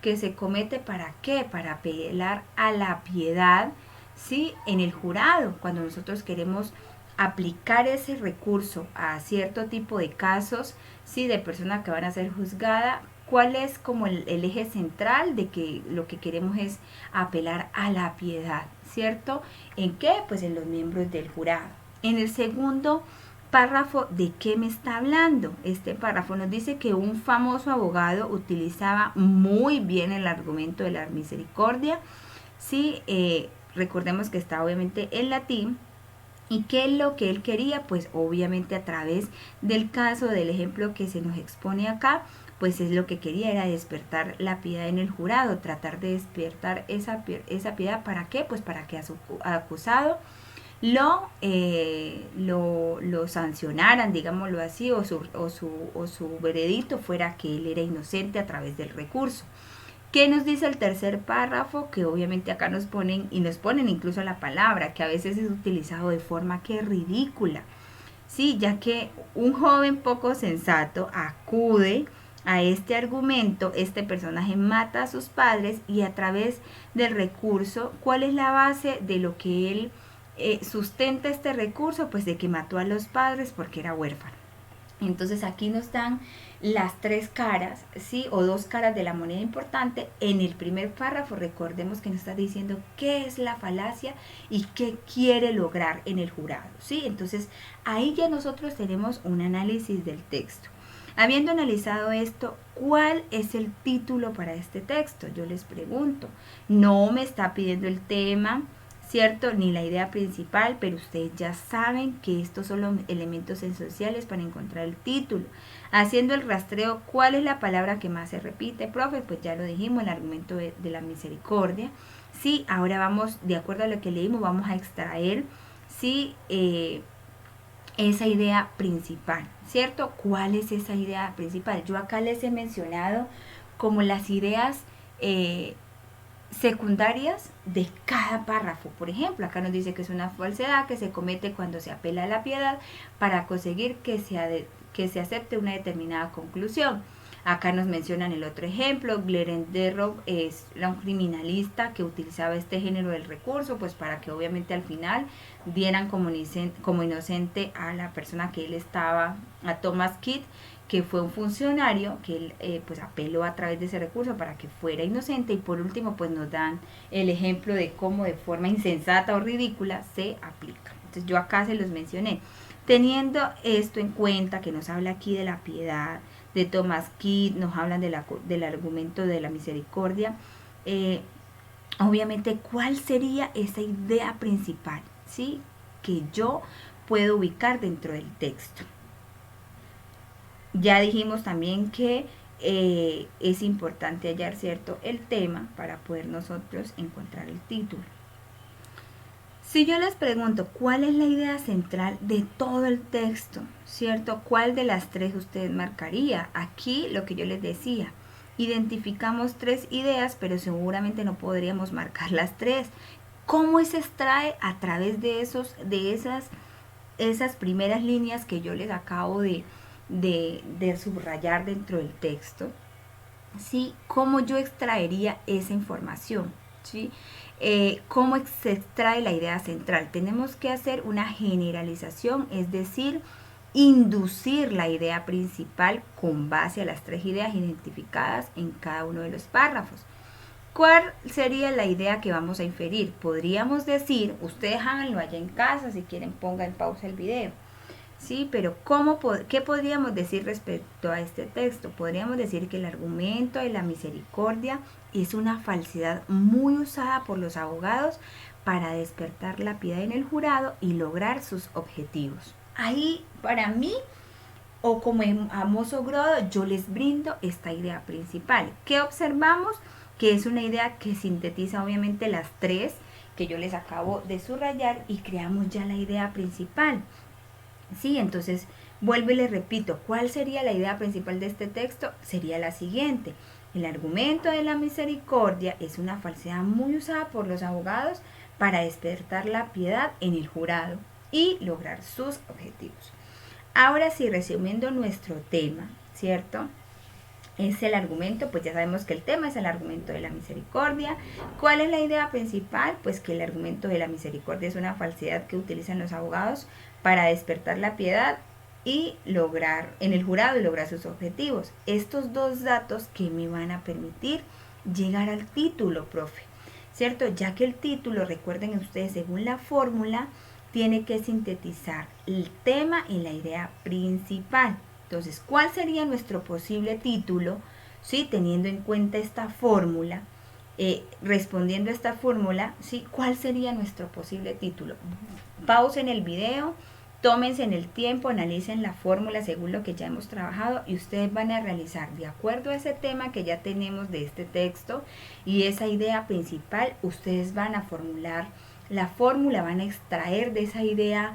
Speaker 1: que se comete, ¿para qué? Para apelar a la piedad, ¿sí? En el jurado, cuando nosotros queremos aplicar ese recurso a cierto tipo de casos, sí, de personas que van a ser juzgadas, ¿cuál es como el eje central de que lo que queremos es apelar a la piedad, ¿cierto? ¿En qué? Pues en los miembros del jurado. En el segundo párrafo, ¿de qué me está hablando? Este párrafo nos dice que un famoso abogado utilizaba muy bien el argumento de la misericordia, ¿sí? Recordemos que está obviamente en latín. ¿Y qué es lo que él quería? Pues obviamente a través del caso, del ejemplo que se nos expone acá, pues es lo que quería era despertar la piedad en el jurado, tratar de despertar esa piedad. ¿Para qué? Pues para que a su acusado lo sancionaran, digámoslo así, o su veredicto fuera que él era inocente a través del recurso. ¿Qué nos dice el tercer párrafo? Que obviamente acá nos ponen, y nos ponen incluso la palabra, que a veces es utilizado de forma que es ridícula. Sí, ya que un joven poco sensato acude a este argumento, este personaje mata a sus padres y a través del recurso, ¿cuál es la base de lo que él sustenta este recurso? Pues de que mató a los padres porque era huérfano. Entonces aquí nos dan las tres caras, ¿sí? O dos caras de la moneda importante. En el primer párrafo recordemos que nos está diciendo qué es la falacia y qué quiere lograr en el jurado, ¿sí? Entonces ahí ya nosotros tenemos un análisis del texto. Habiendo analizado esto, ¿cuál es el título para este texto? Yo les pregunto, no me está pidiendo el tema, ¿cierto? Ni la idea principal, pero ustedes ya saben que estos son los elementos esenciales para encontrar el título. Haciendo el rastreo, ¿cuál es la palabra que más se repite, profe? Pues ya lo dijimos, el argumento de la misericordia. Sí, ahora vamos, de acuerdo a lo que leímos, vamos a extraer, sí, esa idea principal, ¿cierto? ¿Cuál es esa idea principal? Yo acá les he mencionado como las ideas secundarias de cada párrafo. Por ejemplo, acá nos dice que es una falsedad que se comete cuando se apela a la piedad para conseguir que se acepte una determinada conclusión. Acá nos mencionan el otro ejemplo, Glerenderov era un criminalista que utilizaba este género del recurso, pues para que obviamente al final dieran como inocente a la persona que él estaba, a Thomas Kidd, que fue un funcionario que él pues apeló a través de ese recurso para que fuera inocente. Y por último pues nos dan el ejemplo de cómo de forma insensata o ridícula se aplica. Entonces yo acá se los mencioné. Teniendo esto en cuenta, que nos habla aquí de la piedad, de Thomas Kidd, nos hablan del argumento de la misericordia, obviamente, ¿cuál sería esa idea principal, ¿sí? Que yo puedo ubicar dentro del texto? Ya dijimos también que es importante hallar, ¿cierto?, el tema para poder nosotros encontrar el título. Si yo les pregunto cuál es la idea central de todo el texto, ¿cierto? ¿Cuál de las tres usted marcaría? Aquí lo que yo les decía, identificamos tres ideas, pero seguramente no podríamos marcar las tres. ¿Cómo se extrae? A través de esas primeras líneas que yo les acabo de subrayar dentro del texto, ¿sí? ¿Cómo yo extraería esa información? ¿Sí? ¿Cómo se extrae la idea central? Tenemos que hacer una generalización, es decir, inducir la idea principal con base a las tres ideas identificadas en cada uno de los párrafos. ¿Cuál sería la idea que vamos a inferir? Podríamos decir, ustedes háganlo allá en casa, si quieren pongan en pausa el video. Sí, pero ¿qué podríamos decir respecto a este texto? Podríamos decir que el argumento de la misericordia es una falsedad muy usada por los abogados para despertar la piedad en el jurado y lograr sus objetivos. Ahí, para mí, o como a mozo grosso, yo les brindo esta idea principal. ¿Qué observamos? Que es una idea que sintetiza obviamente las tres que yo les acabo de subrayar y creamos ya la idea principal. Sí, entonces vuelvo y les repito, ¿cuál sería la idea principal de este texto? Sería la siguiente. El argumento de la misericordia es una falsedad muy usada por los abogados para despertar la piedad en el jurado y lograr sus objetivos. Ahora sí, resumiendo nuestro tema, ¿cierto? Es el argumento, pues ya sabemos que el tema es el argumento de la misericordia. ¿Cuál es la idea principal? Pues que el argumento de la misericordia es una falsedad que utilizan los abogados para despertar la piedad y lograr en el jurado y lograr sus objetivos. Estos dos datos que me van a permitir llegar al título, profe, ¿cierto? Ya que el título, recuerden ustedes, según la fórmula, tiene que sintetizar el tema y la idea principal. Entonces, ¿cuál sería nuestro posible título? ¿Sí? Teniendo en cuenta esta fórmula, respondiendo a esta fórmula, ¿sí? ¿Cuál sería nuestro posible título? Pausen el video, tómense en el tiempo, analicen la fórmula según lo que ya hemos trabajado y ustedes van a realizar, de acuerdo a ese tema que ya tenemos de este texto y esa idea principal, ustedes van a formular la fórmula, van a extraer de esa idea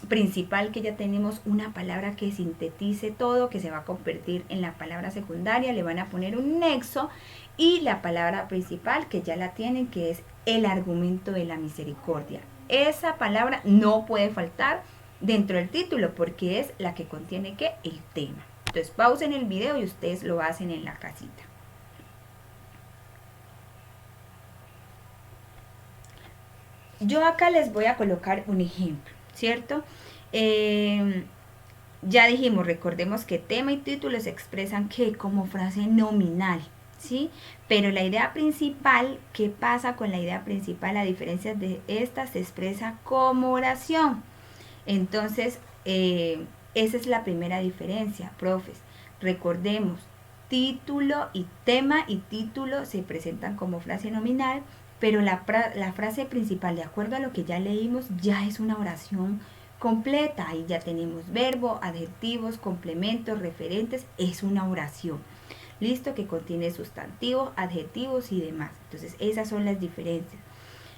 Speaker 1: principal que ya tenemos una palabra que sintetice todo, que se va a convertir en la palabra secundaria, le van a poner un nexo y la palabra principal que ya la tienen, que es el argumento de la misericordia. Esa palabra no puede faltar dentro del título porque es la que contiene ¿qué? El tema. Entonces pausen el video y ustedes lo hacen en la casita. Yo acá les voy a colocar un ejemplo, ¿cierto? Ya dijimos, recordemos que tema y título se expresan que como frase nominal, ¿sí? Pero la idea principal, ¿qué pasa con la idea principal? A diferencia de esta, se expresa como oración. Entonces, esa es la primera diferencia, profes. Recordemos, título y tema y título se presentan como frase nominal, pero la frase principal, de acuerdo a lo que ya leímos, ya es una oración completa. Ahí ya tenemos verbo, adjetivos, complementos, referentes, es una oración. Listo, que contiene sustantivos, adjetivos y demás. Entonces, esas son las diferencias.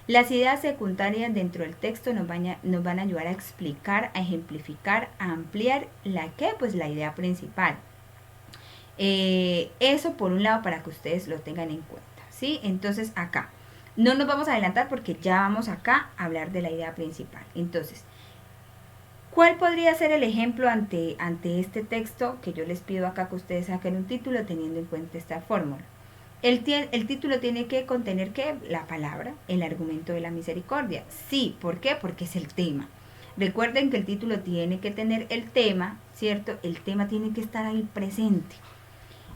Speaker 1: Las ideas secundarias dentro del texto nos van a ayudar a explicar, a ejemplificar, a ampliar pues la idea principal. Eso por un lado para que ustedes lo tengan en cuenta, ¿sí? Entonces acá, no nos vamos a adelantar porque ya vamos acá a hablar de la idea principal. Entonces, ¿cuál podría ser el ejemplo ante este texto que yo les pido acá que ustedes saquen un título teniendo en cuenta esta fórmula? El título tiene que contener ¿qué? La palabra, el argumento de la misericordia. Sí, ¿por qué? Porque es el tema. Recuerden que el título tiene que tener el tema, ¿cierto? El tema tiene que estar ahí presente.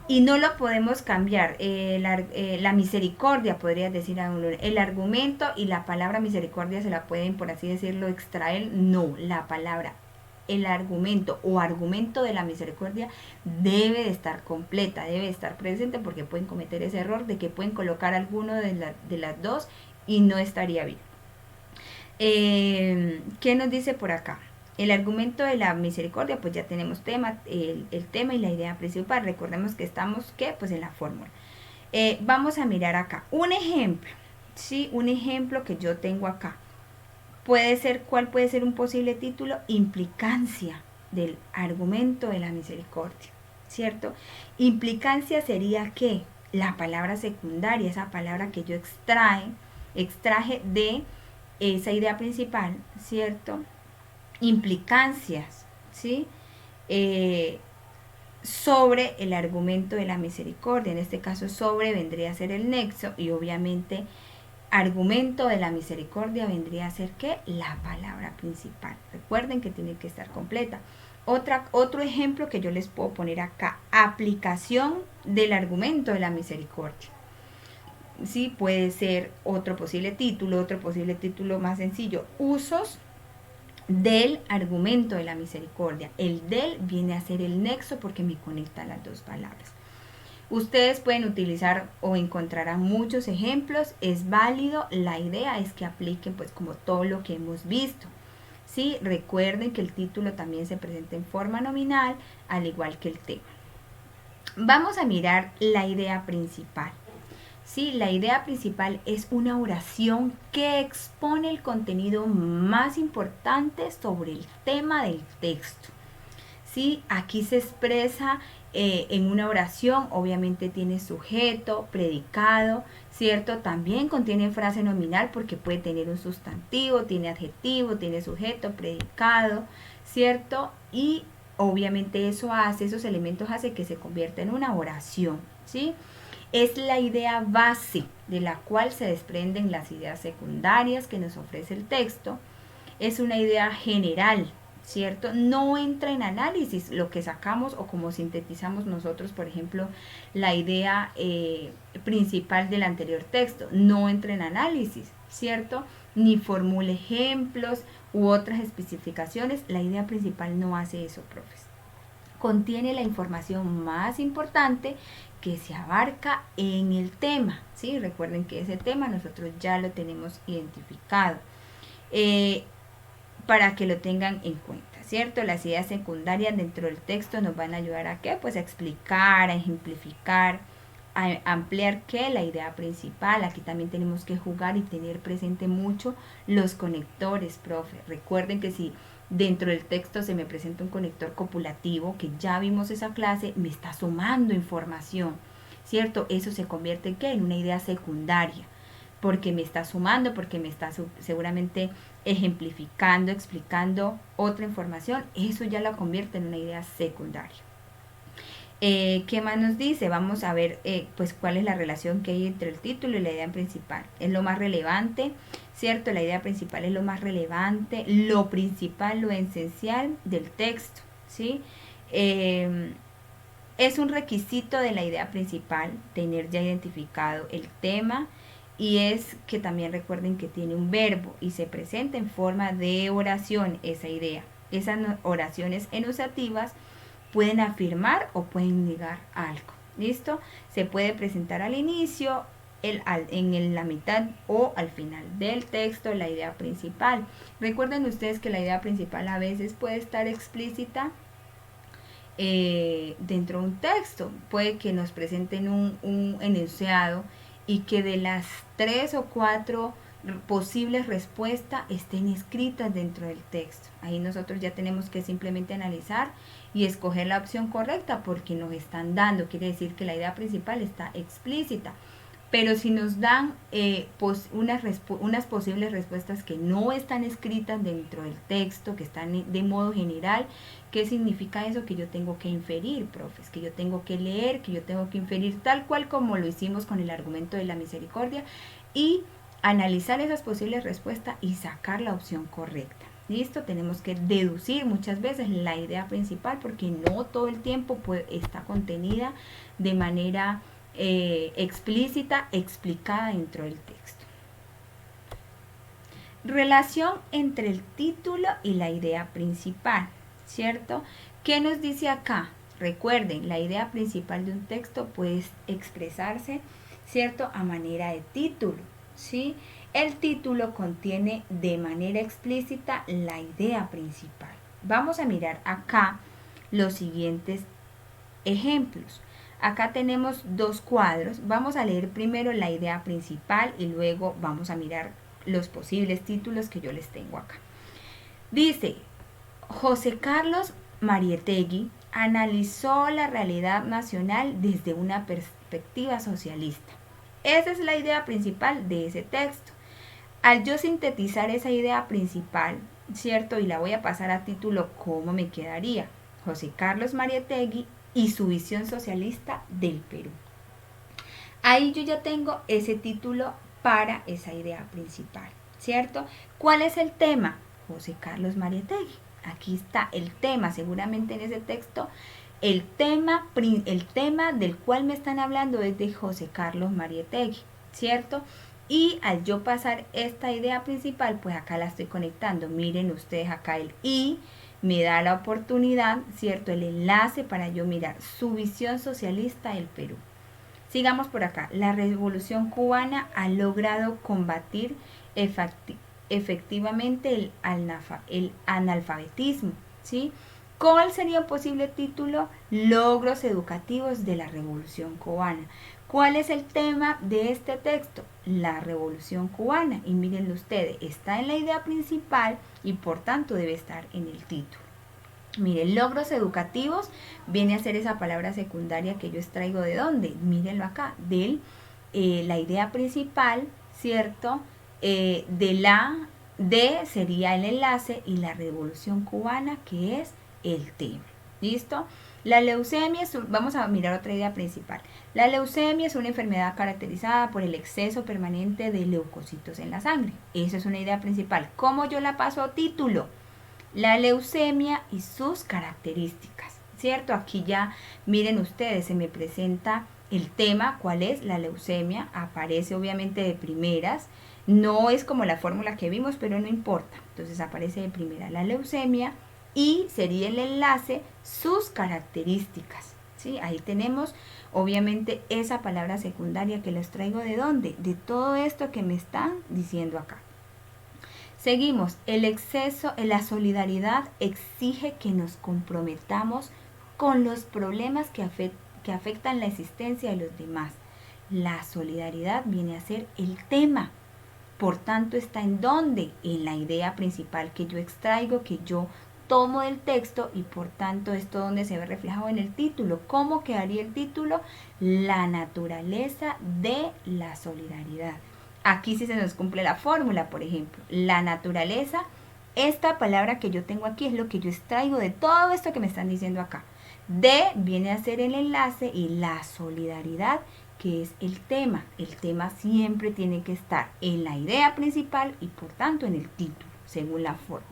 Speaker 1: Y no lo podemos cambiar. La misericordia, podría decir a uno. El argumento y la palabra misericordia se la pueden, por así decirlo, extraer. No, la palabra, el argumento o argumento de la misericordia debe de estar completa, debe de estar presente porque pueden cometer ese error de que pueden colocar alguno de las dos y no estaría bien. ¿Qué nos dice por acá? El argumento de la misericordia, pues ya tenemos tema, el tema y la idea principal. Recordemos que estamos, ¿qué? Pues en la fórmula. Vamos a mirar acá. Un ejemplo, ¿sí? Un ejemplo que yo tengo acá. ¿Cuál puede ser un posible título? Implicancia del argumento de la misericordia, ¿cierto? Implicancia sería ¿qué? La palabra secundaria, esa palabra que yo extraje de esa idea principal, ¿cierto? Implicancias, ¿sí? Sobre el argumento de la misericordia, en este caso sobre vendría a ser el nexo y obviamente argumento de la misericordia vendría a ser ¿qué? La palabra principal. Recuerden que tiene que estar completa. Otro ejemplo que yo les puedo poner acá, aplicación del argumento de la misericordia. Sí, puede ser otro posible título más sencillo, usos del argumento de la misericordia. El del viene a ser el nexo porque me conecta las dos palabras. Ustedes pueden utilizar o encontrarán muchos ejemplos, es válido, la idea es que apliquen pues como todo lo que hemos visto. Sí, recuerden que el título también se presenta en forma nominal, al igual que el tema. Vamos a mirar la idea principal. Sí, la idea principal es una oración que expone el contenido más importante sobre el tema del texto. ¿Sí? Aquí se expresa en una oración, obviamente tiene sujeto, predicado, ¿cierto? También contiene frase nominal porque puede tener un sustantivo, tiene adjetivo, tiene sujeto, predicado, ¿cierto? Y obviamente esos elementos hace que se convierta en una oración, ¿sí? Es la idea base de la cual se desprenden las ideas secundarias que nos ofrece el texto. Es una idea general, ¿cierto? No entra en análisis lo que sacamos o como sintetizamos nosotros, por ejemplo, la idea principal del anterior texto. No entra en análisis, ¿cierto? Ni formula ejemplos u otras especificaciones. La idea principal no hace eso, profes. Contiene la información más importante que se abarca en el tema, ¿sí? Recuerden que ese tema nosotros ya lo tenemos identificado. Para que lo tengan en cuenta, ¿cierto? Las ideas secundarias dentro del texto nos van a ayudar a qué? Pues a explicar, a ejemplificar, a ampliar qué, la idea principal. Aquí también tenemos que jugar y tener presente mucho los conectores, profe. Recuerden que si dentro del texto se me presenta un conector copulativo, que ya vimos esa clase, me está sumando información, ¿cierto? Eso se convierte en qué? En una idea secundaria, porque me está sumando, porque me está seguramente ejemplificando, explicando otra información. Eso ya la convierte en una idea secundaria. ¿Qué más nos dice? Vamos a ver pues cuál es la relación que hay entre el título y la idea principal. Es lo más relevante, ¿cierto? La idea principal es lo más relevante, lo principal, lo esencial del texto, ¿sí? Es un requisito de la idea principal tener ya identificado el tema, y es que también recuerden que tiene un verbo y se presenta en forma de oración esa idea. Esas oraciones enunciativas pueden afirmar o pueden negar algo. ¿Listo? Se puede presentar al inicio, en la mitad o al final del texto la idea principal. Recuerden ustedes que la idea principal a veces puede estar explícita dentro de un texto. Puede que nos presenten un enunciado y que de las 3 o 4 posibles respuestas estén escritas dentro del texto. Ahí nosotros ya tenemos que simplemente analizar y escoger la opción correcta porque nos están dando, quiere decir que la idea principal está explícita. Pero si nos dan unas posibles respuestas que no están escritas dentro del texto, que están de modo general, ¿qué significa eso? Que yo tengo que inferir, profes, que yo tengo que leer, que yo tengo que inferir tal cual como lo hicimos con el argumento de la misericordia y analizar esas posibles respuestas y sacar la opción correcta. ¿Listo? Tenemos que deducir muchas veces la idea principal porque no todo el tiempo está contenida de manera explícita, explicada dentro del texto. Relación entre el título y la idea principal, ¿cierto? ¿Qué nos dice acá? Recuerden, la idea principal de un texto puede expresarse, ¿cierto? A manera de título, ¿sí? El título contiene de manera explícita la idea principal. Vamos a mirar acá los siguientes ejemplos. Acá tenemos dos cuadros. Vamos a leer primero la idea principal y luego vamos a mirar los posibles títulos que yo les tengo acá. Dice, José Carlos Mariátegui analizó la realidad nacional desde una perspectiva socialista. Esa es la idea principal de ese texto. Al yo sintetizar esa idea principal, ¿cierto? Y la voy a pasar a título, ¿cómo me quedaría? José Carlos Mariátegui y su visión socialista del Perú. Ahí yo ya tengo ese título para esa idea principal, ¿cierto? ¿Cuál es el tema? José Carlos Mariátegui. Aquí está el tema, seguramente en ese texto, el tema del cual me están hablando es de José Carlos Mariátegui, ¿cierto? Y al yo pasar esta idea principal, pues acá la estoy conectando. Miren ustedes acá el "y" me da la oportunidad, ¿cierto? El enlace para yo mirar su visión socialista del Perú. Sigamos por acá. La Revolución Cubana ha logrado combatir efectivamente el analfabetismo, ¿sí? ¿Cuál sería un posible título? Logros educativos de la Revolución Cubana. ¿Cuál es el tema de este texto? La Revolución Cubana. Y mírenlo ustedes, está en la idea principal y por tanto debe estar en el título. Miren, logros educativos viene a ser esa palabra secundaria que yo extraigo de dónde. Mírenlo acá, de la idea principal, ¿cierto? De sería el enlace y la Revolución Cubana, que es el tema. ¿Listo? La leucemia vamos a mirar otra idea principal. La leucemia es una enfermedad caracterizada por el exceso permanente de leucocitos en la sangre. Esa es una idea principal. ¿Cómo yo la paso a título? La leucemia y sus características, ¿cierto? Aquí ya miren ustedes, se me presenta el tema, ¿cuál es? La leucemia, aparece obviamente de primeras, no es como la fórmula que vimos, pero no importa, entonces aparece de primera la leucemia y sería el enlace, sus características, ¿sí? Ahí tenemos obviamente esa palabra secundaria que les traigo de dónde, de todo esto que me están diciendo acá. Seguimos, el exceso, la solidaridad exige que nos comprometamos con los problemas que afectan la existencia de los demás. La solidaridad viene a ser el tema. Por tanto, está en dónde, en la idea principal que yo extraigo, que yo tomo del texto y por tanto esto donde se ve reflejado en el título. ¿Cómo quedaría el título? La naturaleza de la solidaridad. Aquí sí se nos cumple la fórmula, por ejemplo, la naturaleza, esta palabra que yo tengo aquí es lo que yo extraigo de todo esto que me están diciendo acá. De viene a ser el enlace y la solidaridad, que es el tema. El tema siempre tiene que estar en la idea principal y por tanto en el título, según la fórmula.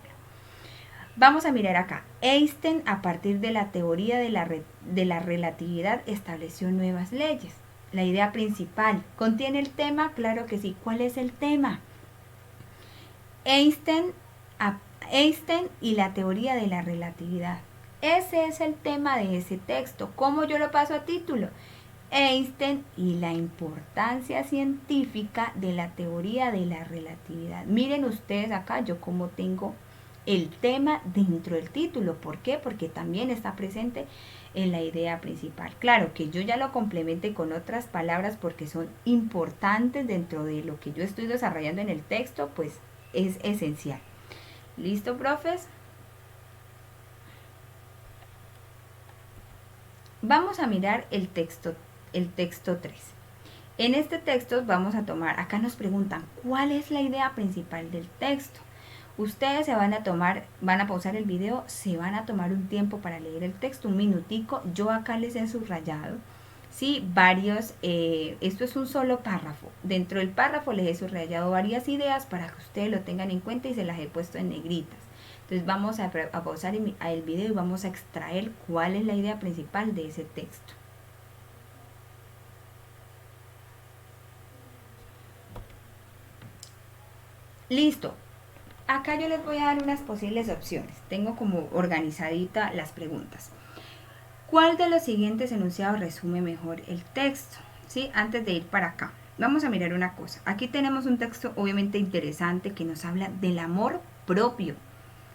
Speaker 1: Vamos a mirar acá. Einstein, a partir de la teoría de la relatividad, estableció nuevas leyes. La idea principal. ¿Contiene el tema? Claro que sí. ¿Cuál es el tema? Einstein y la teoría de la relatividad. Ese es el tema de ese texto. ¿Cómo yo lo paso a título? Einstein y la importancia científica de la teoría de la relatividad. Miren ustedes acá, yo como tengo el tema dentro del título. ¿Por qué? Porque también está presente en la idea principal. Claro que yo ya lo complemente con otras palabras porque son importantes dentro de lo que yo estoy desarrollando en el texto, pues es esencial. ¿Listo, profes? Vamos a mirar el texto 3. En este texto vamos a tomar, acá nos preguntan, ¿cuál es la idea principal del texto? Ustedes van a pausar el video, se van a tomar un tiempo para leer el texto, un minutico. Yo acá les he subrayado, ¿sí? Esto es un solo párrafo. Dentro del párrafo les he subrayado varias ideas para que ustedes lo tengan en cuenta y se las he puesto en negritas. Entonces vamos a pausar el video y vamos a extraer cuál es la idea principal de ese texto. Listo. Acá yo les voy a dar unas posibles opciones. Tengo como organizadita las preguntas. ¿Cuál de los siguientes enunciados resume mejor el texto? ¿Sí? Antes de ir para acá, vamos a mirar una cosa. Aquí tenemos un texto obviamente interesante que nos habla del amor propio,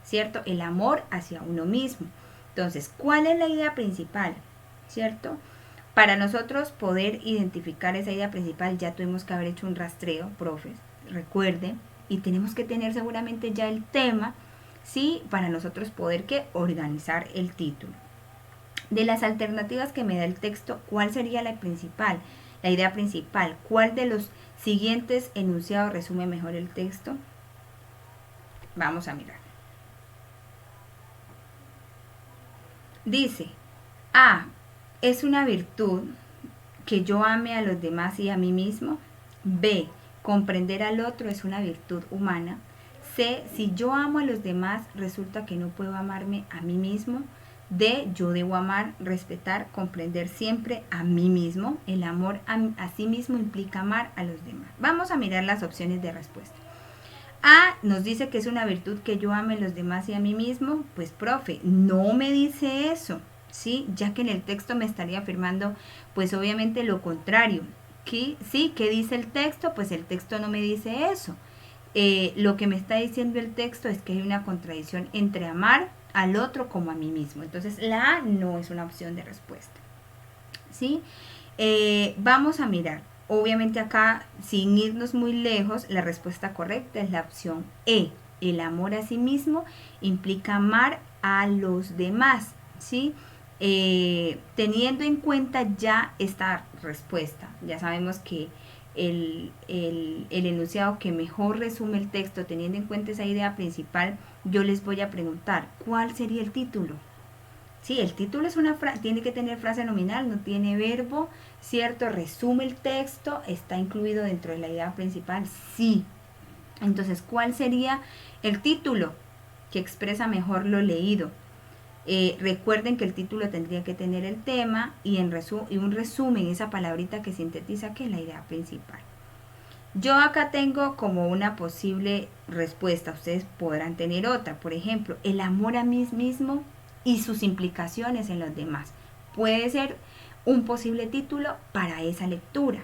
Speaker 1: ¿cierto? El amor hacia uno mismo. Entonces, ¿cuál es la idea principal? ¿Cierto? Para nosotros poder identificar esa idea principal ya tuvimos que haber hecho un rastreo, profes, recuerden, y tenemos que tener seguramente ya el tema, ¿sí? Para nosotros poder organizar el título. De las alternativas que me da el texto, ¿cuál sería la principal? La idea principal. ¿Cuál de los siguientes enunciados resume mejor el texto? Vamos a mirar. Dice, A, es una virtud que yo ame a los demás y a mí mismo. B, comprender al otro es una virtud humana. C, si yo amo a los demás, resulta que no puedo amarme a mí mismo. D, yo debo amar, respetar, comprender siempre a mí mismo. El amor a sí mismo implica amar a los demás. Vamos a mirar las opciones de respuesta. A nos dice que es una virtud que yo ame a los demás y a mí mismo. Pues profe, no me dice eso, ¿sí? Ya que en el texto me estaría afirmando pues obviamente lo contrario. ¿Sí? ¿Qué dice el texto? Pues el texto no me dice eso. Lo que me está diciendo el texto es que hay una contradicción entre amar al otro como a mí mismo. Entonces la A no es una opción de respuesta, ¿sí? Vamos a mirar. Obviamente acá, sin irnos muy lejos, la respuesta correcta es la opción E. El amor a sí mismo implica amar a los demás, ¿sí? Teniendo en cuenta ya esta respuesta, ya sabemos que el enunciado que mejor resume el texto, teniendo en cuenta esa idea principal, yo les voy a preguntar, ¿cuál sería el título? Sí, el título es tiene que tener frase nominal, no tiene verbo, ¿cierto? Resume el texto, está incluido dentro de la idea principal, sí. Entonces, ¿cuál sería el título que expresa mejor lo leído? Recuerden que el título tendría que tener el tema y un resumen, esa palabrita que sintetiza que es la idea principal. Yo acá tengo como una posible respuesta, ustedes podrán tener otra, por ejemplo, el amor a mí mismo y sus implicaciones en los demás. Puede ser un posible título para esa lectura,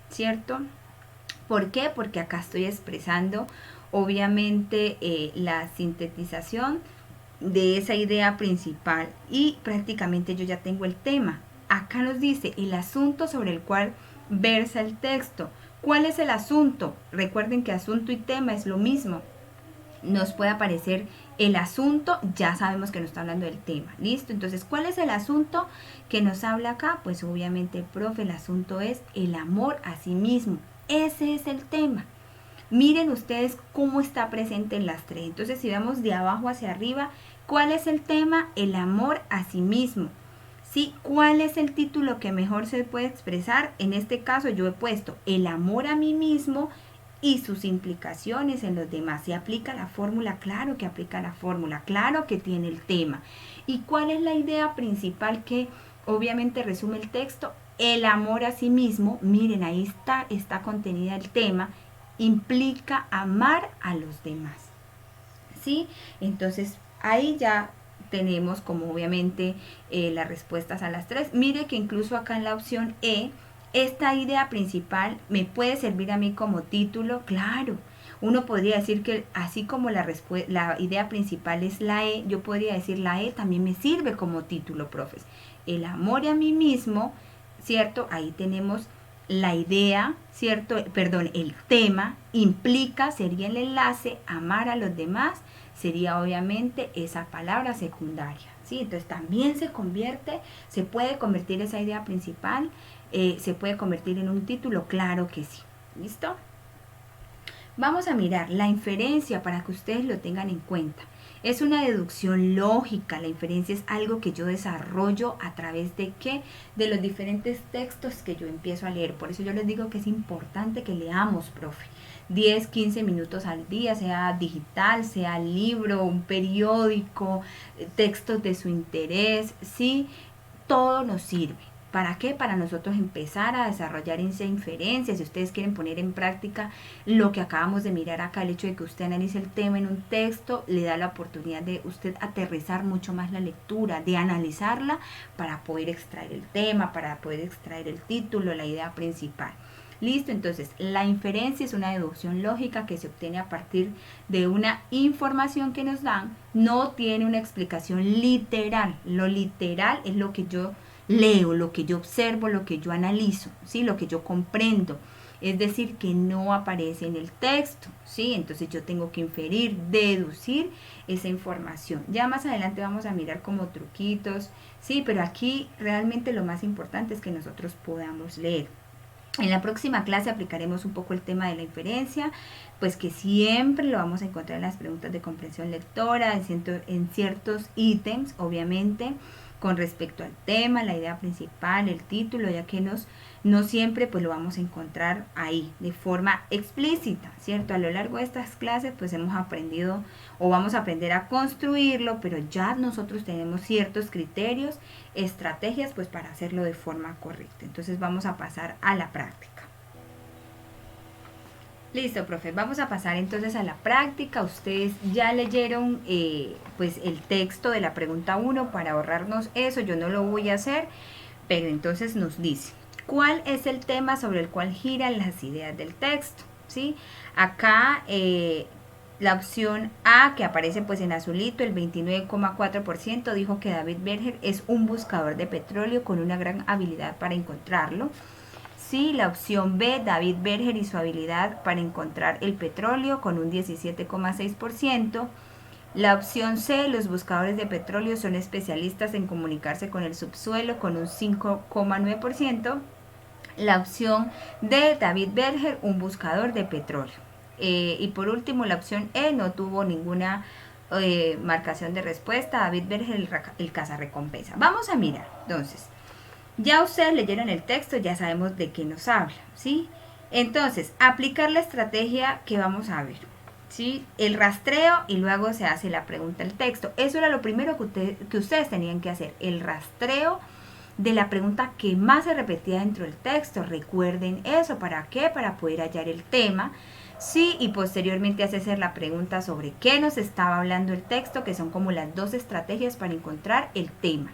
Speaker 1: ¿cierto? ¿Por qué? Porque acá estoy expresando obviamente la sintetización de esa idea principal y prácticamente yo ya tengo el tema. Acá nos dice el asunto sobre el cual versa el texto. ¿Cuál es el asunto? Recuerden que asunto y tema es lo mismo. Nos puede aparecer el asunto, ya sabemos que nos está hablando del tema, ¿listo? Entonces, ¿cuál es el asunto que nos habla acá? Pues obviamente, profe, el asunto es el amor a sí mismo. Ese es el tema. Miren ustedes cómo está presente en las tres. Entonces, si vamos de abajo hacia arriba, ¿cuál es el tema? El amor a sí mismo. ¿Sí? ¿Cuál es el título que mejor se puede expresar? En este caso yo he puesto el amor a mí mismo y sus implicaciones en los demás. ¿Se aplica la fórmula? Claro que aplica la fórmula, claro que tiene el tema. ¿Y cuál es la idea principal que obviamente resume el texto? El amor a sí mismo, miren, ahí está contenida el tema, implica amar a los demás. ¿Sí? Entonces ahí ya tenemos como obviamente las respuestas a las tres. Mire que incluso acá en la opción E, esta idea principal me puede servir a mí como título, claro. Uno podría decir que así como la idea principal es la E, yo podría decir la E también me sirve como título, profes. El amor a mí mismo, ¿cierto? Ahí tenemos la idea, ¿cierto? Perdón, el tema implica, sería el enlace, amar a los demás, sería obviamente esa palabra secundaria, ¿sí? Entonces también se puede convertir esa idea principal, se puede convertir en un título, claro que sí, ¿listo? Vamos a mirar la inferencia para que ustedes lo tengan en cuenta. Es una deducción lógica, la inferencia es algo que yo desarrollo a través de ¿qué? De los diferentes textos que yo empiezo a leer. Por eso yo les digo que es importante que leamos, profe. 10, 15 minutos al día, sea digital, sea libro, un periódico, textos de su interés, ¿sí? Todo nos sirve. ¿Para qué? Para nosotros empezar a desarrollar esa inferencia. Si ustedes quieren poner en práctica lo que acabamos de mirar acá, el hecho de que usted analice el tema en un texto, le da la oportunidad de usted aterrizar mucho más la lectura, de analizarla para poder extraer el tema, para poder extraer el título, la idea principal. Listo, entonces la inferencia es una deducción lógica que se obtiene a partir de una información que nos dan, no tiene una explicación literal. Lo literal es lo que yo leo, lo que yo observo, lo que yo analizo, ¿sí? Lo que yo comprendo. Es decir, que no aparece en el texto, ¿sí? Entonces yo tengo que inferir, deducir esa información. Ya más adelante vamos a mirar como truquitos, ¿sí? Pero aquí realmente lo más importante es que nosotros podamos leer. En la próxima clase aplicaremos un poco el tema de la inferencia, pues que siempre lo vamos a encontrar en las preguntas de comprensión lectora, en ciertos ítems, obviamente. con respecto al tema, la idea principal, el título, ya que no siempre pues lo vamos a encontrar ahí de forma explícita, ¿cierto? A lo largo de estas clases pues hemos aprendido o vamos a aprender a construirlo, pero ya nosotros tenemos ciertos criterios, estrategias pues para hacerlo de forma correcta. Entonces vamos a pasar a la práctica. Listo, profe, vamos a pasar entonces a la práctica. Ustedes ya leyeron pues el texto de la pregunta 1 para ahorrarnos eso, yo no lo voy a hacer, pero entonces nos dice, ¿cuál es el tema sobre el cual giran las ideas del texto? ¿Sí? Acá la opción A, que aparece pues en azulito, el 29,4% dijo que David Berger es un buscador de petróleo con una gran habilidad para encontrarlo. Sí, la opción B, David Berger y su habilidad para encontrar el petróleo con un 17,6%. La opción C, los buscadores de petróleo son especialistas en comunicarse con el subsuelo con un 5,9%. La opción D, David Berger, un buscador de petróleo. Y por último, la opción E no tuvo ninguna marcación de respuesta. David Berger, el cazarrecompensa. Vamos a mirar, entonces. Ya ustedes leyeron el texto, ya sabemos de qué nos habla, ¿sí? Entonces, aplicar la estrategia que vamos a ver, ¿sí? El rastreo y luego se hace la pregunta del texto. Eso era lo primero que ustedes tenían que hacer, el rastreo de la pregunta que más se repetía dentro del texto. Recuerden eso, ¿para qué? Para poder hallar el tema, ¿sí? Y posteriormente hacer la pregunta sobre qué nos estaba hablando el texto, que son como las dos estrategias para encontrar el tema.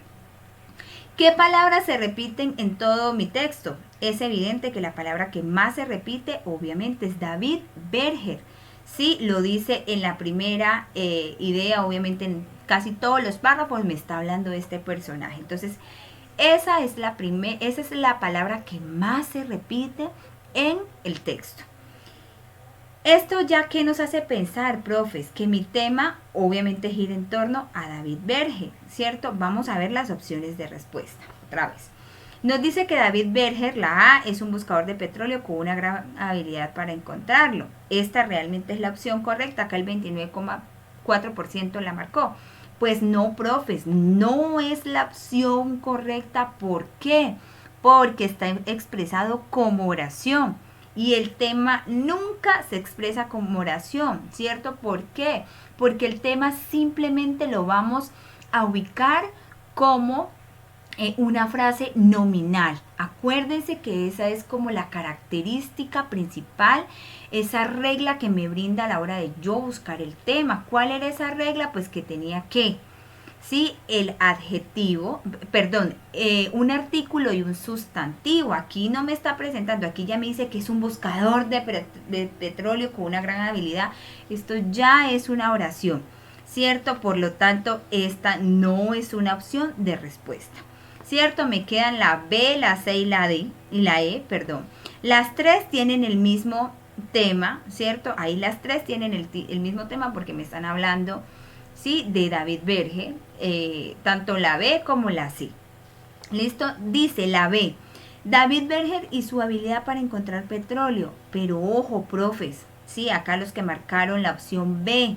Speaker 1: ¿Qué palabras se repiten en todo mi texto? Es evidente que la palabra que más se repite, obviamente, es David Berger. Sí, lo dice en la primera idea, obviamente en casi todos los párrafos me está hablando de este personaje. Entonces, esa es la palabra que más se repite en el texto. Esto ya que nos hace pensar, profes, que mi tema obviamente gira en torno a David Berger, ¿cierto? Vamos a ver las opciones de respuesta, otra vez. Nos dice que David Berger, la A, es un buscador de petróleo con una gran habilidad para encontrarlo. Esta realmente es la opción correcta, acá el 29,4% la marcó. Pues no, profes, no es la opción correcta. ¿Por qué? Porque está expresado como oración. Y el tema nunca se expresa como oración, ¿cierto? ¿Por qué? Porque el tema simplemente lo vamos a ubicar como una frase nominal. Acuérdense que esa es como la característica principal, esa regla que me brinda a la hora de yo buscar el tema. ¿Cuál era esa regla? Pues que tenía que... ¿sí? El adjetivo, perdón, un artículo y un sustantivo. Aquí no me está presentando, aquí ya me dice que es un buscador de petróleo con una gran habilidad. Esto ya es una oración, ¿cierto? Por lo tanto, esta no es una opción de respuesta, ¿cierto? Me quedan la B, la C y la D, y la E, perdón. Las tres tienen el mismo tema, ¿cierto? Ahí las tres tienen el mismo tema porque me están hablando, ¿sí? De David Berger, tanto la B como la C. ¿Listo? Dice la B, David Berger y su habilidad para encontrar petróleo. Pero ojo, profes, ¿sí? Acá los que marcaron la opción B.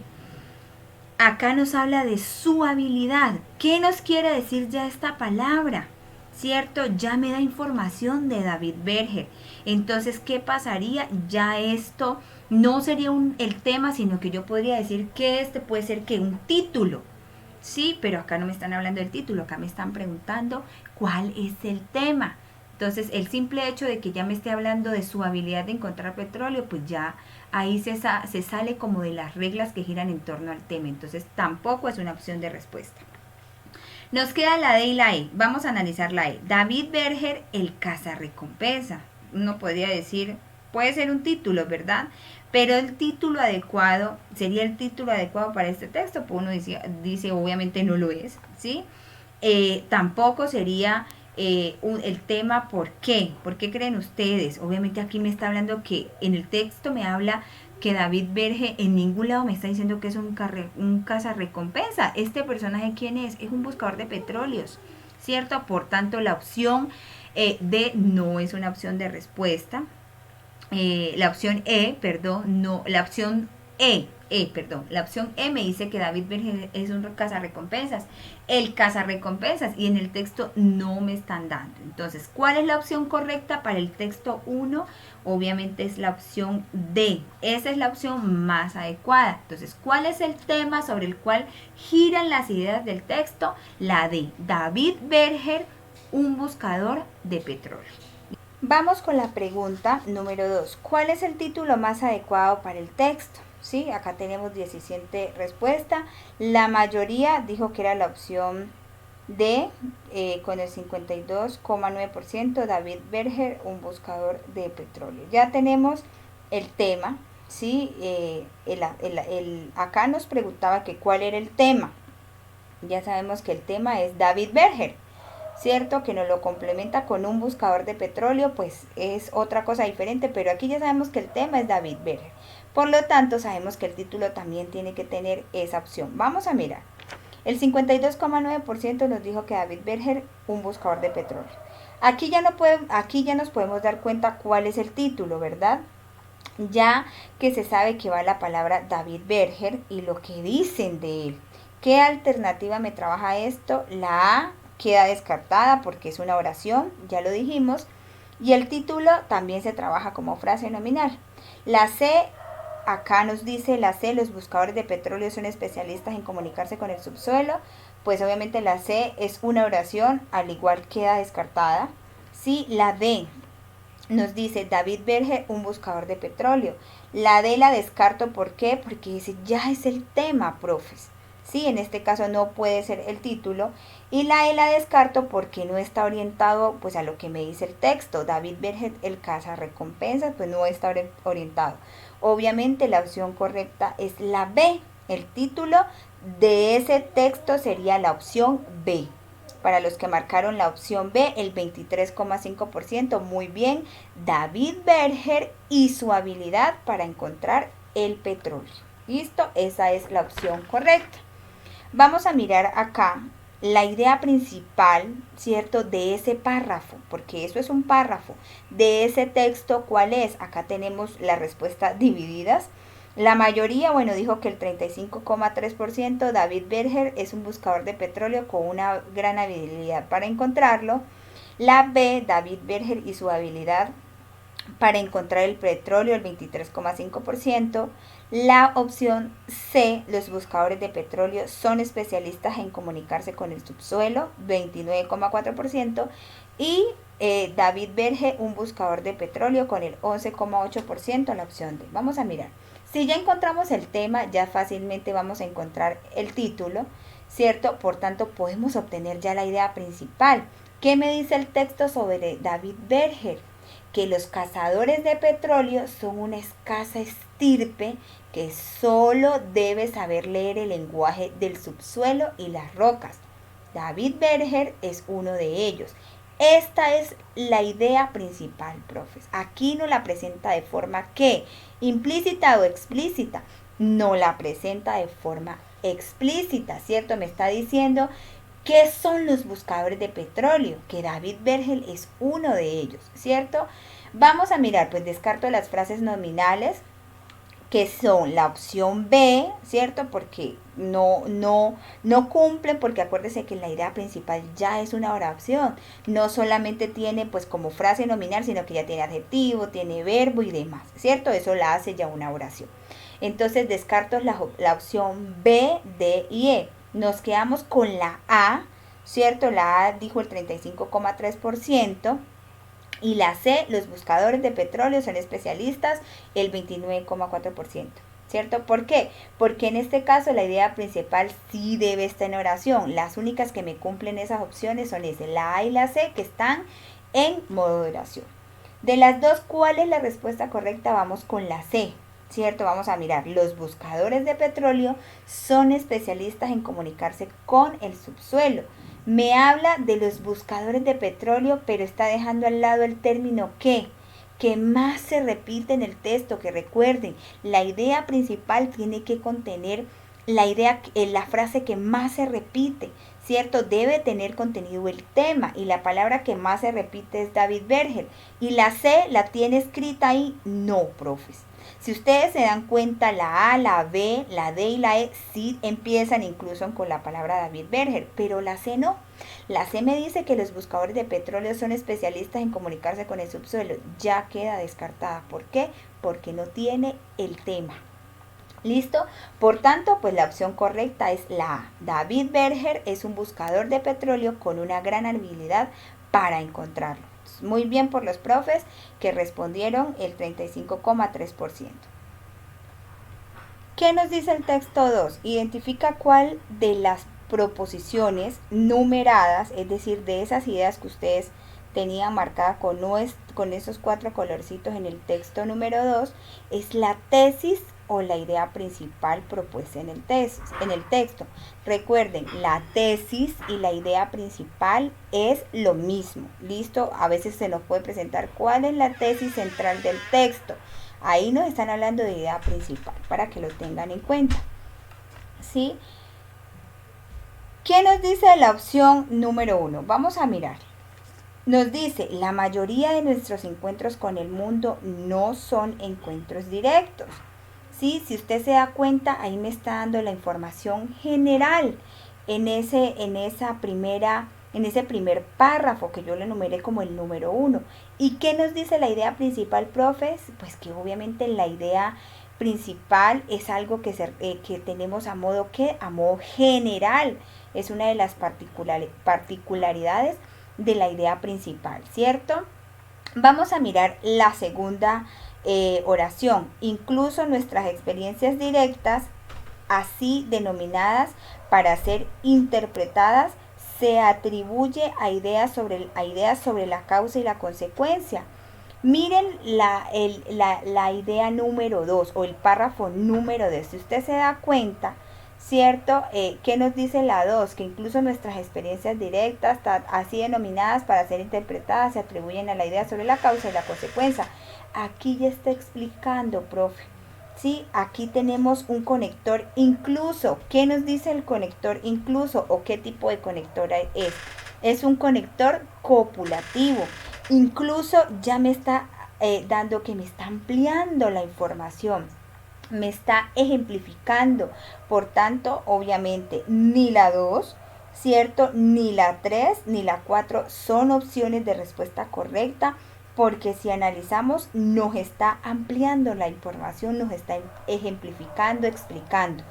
Speaker 1: Acá nos habla de su habilidad. ¿Qué nos quiere decir ya esta palabra? ¿Cierto? Ya me da información de David Berger. Entonces, ¿qué pasaría? Ya esto no sería el tema, sino que yo podría decir que este puede ser que un título. Sí, pero acá no me están hablando del título, acá me están preguntando cuál es el tema. Entonces, el simple hecho de que ya me esté hablando de su habilidad de encontrar petróleo, pues ya ahí se sale como de las reglas que giran en torno al tema. Entonces, tampoco es una opción de respuesta. Nos queda la D y la E. Vamos a analizar la E. David Berger, el cazarrecompensa. Uno podría decir, puede ser un título, ¿verdad? Pero el título adecuado, ¿sería el título adecuado para este texto? Pues uno dice obviamente no lo es, ¿sí? Tampoco sería el tema ¿por qué? ¿Por qué creen ustedes? Obviamente aquí me está hablando que en el texto me habla que David Berger en ningún lado me está diciendo que es un cazarrecompensa. Este personaje, ¿quién es? Es un buscador de petróleos, ¿cierto? Por tanto, la opción D no es una opción de respuesta. La opción E, perdón, no, la opción La opción E me dice que David Berger es un cazarrecompensas. El cazarrecompensas, y en el texto no me están dando. Entonces, ¿cuál es la opción correcta para el texto 1? Obviamente es la opción D. Esa es la opción más adecuada. Entonces, ¿cuál es el tema sobre el cual giran las ideas del texto? La D. David Berger, un buscador de petróleo. Vamos con la pregunta número 2. ¿Cuál es el título más adecuado para el texto? ¿Sí? Acá tenemos 17 respuestas. La mayoría dijo que era la opción D, con el 52,9%, David Berger, un buscador de petróleo. Ya tenemos el tema, ¿sí? Acá nos preguntaba que cuál era el tema. Ya sabemos que el tema es David Berger, ¿cierto? Que nos lo complementa con un buscador de petróleo, pues es otra cosa diferente, pero aquí ya sabemos que el tema es David Berger. Por lo tanto, sabemos que el título también tiene que tener esa opción. Vamos a mirar. El 52,9% nos dijo que David Berger, un buscador de petróleo. Aquí ya nos podemos dar cuenta cuál es el título, ¿verdad? Ya que se sabe que va la palabra David Berger y lo que dicen de él. ¿Qué alternativa me trabaja esto? La A queda descartada porque es una oración, ya lo dijimos. Y el título también se trabaja como frase nominal. La C, acá nos dice la C, los buscadores de petróleo son especialistas en comunicarse con el subsuelo. Pues obviamente la C es una oración, al igual queda descartada. Sí, la D nos dice David Berger, un buscador de petróleo. La D la descarto, ¿por qué? Porque ese ya es el tema, profes. Sí, en este caso no puede ser el título. Y la E la descarto porque no está orientado pues a lo que me dice el texto. David Berger, el cazarrecompensas, pues no está orientado. Obviamente la opción correcta es la B. El título de ese texto sería la opción B. Para los que marcaron la opción B, el 23,5%, muy bien, David Berger y su habilidad para encontrar el petróleo. ¿Listo? Esa es la opción correcta. Vamos a mirar acá la idea principal, ¿cierto? De ese párrafo, porque eso es un párrafo. De ese texto, ¿cuál es? Acá tenemos la respuesta divididas. La mayoría, bueno, dijo que el 35,3%, David Berger es un buscador de petróleo con una gran habilidad para encontrarlo. La B, David Berger y su habilidad para encontrar el petróleo, el 23,5%. La opción C, los buscadores de petróleo son especialistas en comunicarse con el subsuelo, 29,4%. Y David Berger, un buscador de petróleo, con el 11,8%, la opción D. Vamos a mirar. Si ya encontramos el tema, ya fácilmente vamos a encontrar el título, ¿cierto? Por tanto, podemos obtener ya la idea principal. ¿Qué me dice el texto sobre David Berger? Que los cazadores de petróleo son una escasa estirpe que solo debe saber leer el lenguaje del subsuelo y las rocas. David Berger es uno de ellos. Esta es la idea principal, profes. Aquí no la presenta de forma que implícita o explícita. No la presenta de forma explícita, ¿cierto? Me está diciendo ¿qué son los buscadores de petróleo? Que David Berger es uno de ellos, ¿cierto? Vamos a mirar, pues descarto las frases nominales, que son la opción B, ¿cierto? Porque no cumplen, porque acuérdense que la idea principal ya es una oración. No solamente tiene pues como frase nominal, sino que ya tiene adjetivo, tiene verbo y demás, ¿cierto? Eso la hace ya una oración. Entonces descarto la opción B, D y E. Nos quedamos con la A, ¿cierto? La A dijo el 35,3%. Y la C, los buscadores de petróleo son especialistas, el 29,4%. ¿Cierto? ¿Por qué? Porque en este caso la idea principal sí debe estar en oración. Las únicas que me cumplen esas opciones son la A y la C, que están en modo de oración. De las dos, ¿cuál es la respuesta correcta? Vamos con la C. ¿Cierto? Vamos a mirar. Los buscadores de petróleo son especialistas en comunicarse con el subsuelo. Me habla de los buscadores de petróleo, pero está dejando al lado el término que más se repite en el texto, que recuerden, la idea principal tiene que contener la frase que más se repite, ¿cierto? Debe tener contenido el tema, y la palabra que más se repite es David Berger. ¿Y la C la tiene escrita ahí? No, profes. Si ustedes se dan cuenta, la A, la B, la D y la E sí empiezan incluso con la palabra David Berger, pero la C no. La C me dice que los buscadores de petróleo son especialistas en comunicarse con el subsuelo. Ya queda descartada. ¿Por qué? Porque no tiene el tema. ¿Listo? Por tanto, pues la opción correcta es la A. David Berger es un buscador de petróleo con una gran habilidad para encontrarlo. Muy bien por los profes que respondieron el 35,3%. ¿Qué nos dice el texto 2? Identifica cuál de las proposiciones numeradas, es decir, de esas ideas que ustedes tenían marcadas con esos 4 colorcitos en el texto número 2, es la tesis o la idea principal propuesta en el texto. Recuerden, la tesis y la idea principal es lo mismo. ¿Listo? A veces se nos puede presentar cuál es la tesis central del texto. Ahí nos están hablando de idea principal, para que lo tengan en cuenta. ¿Sí? ¿Qué nos dice la opción número 1? Vamos a mirar. Nos dice, la mayoría de nuestros encuentros con el mundo no son encuentros directos. ¿Sí? Si usted se da cuenta, ahí me está dando la información general en ese primer párrafo que yo le enumeré como el número 1. ¿Y qué nos dice la idea principal, profes? Pues que obviamente la idea principal es algo que tenemos a modo general. Es una de las particularidades de la idea principal, ¿cierto? Vamos a mirar la segunda oración. Incluso nuestras experiencias directas, así denominadas para ser interpretadas, se atribuye a ideas sobre la causa y la consecuencia. Miren la idea número 2 o el párrafo número 2. Si usted se da cuenta, ¿cierto? ¿Qué nos dice la 2? Que incluso nuestras experiencias directas, así denominadas para ser interpretadas, se atribuyen a la idea sobre la causa y la consecuencia. Aquí ya está explicando, profe. ¿Sí? Aquí tenemos un conector incluso. ¿Qué nos dice el conector incluso o qué tipo de conector es? Es un conector copulativo. Incluso ya me está dando que me está ampliando la información. Me está ejemplificando. Por tanto, obviamente, ni la 2, ¿cierto? Ni la 3, ni la 4 son opciones de respuesta correcta, porque si analizamos, nos está ampliando la información, nos está ejemplificando, explicando.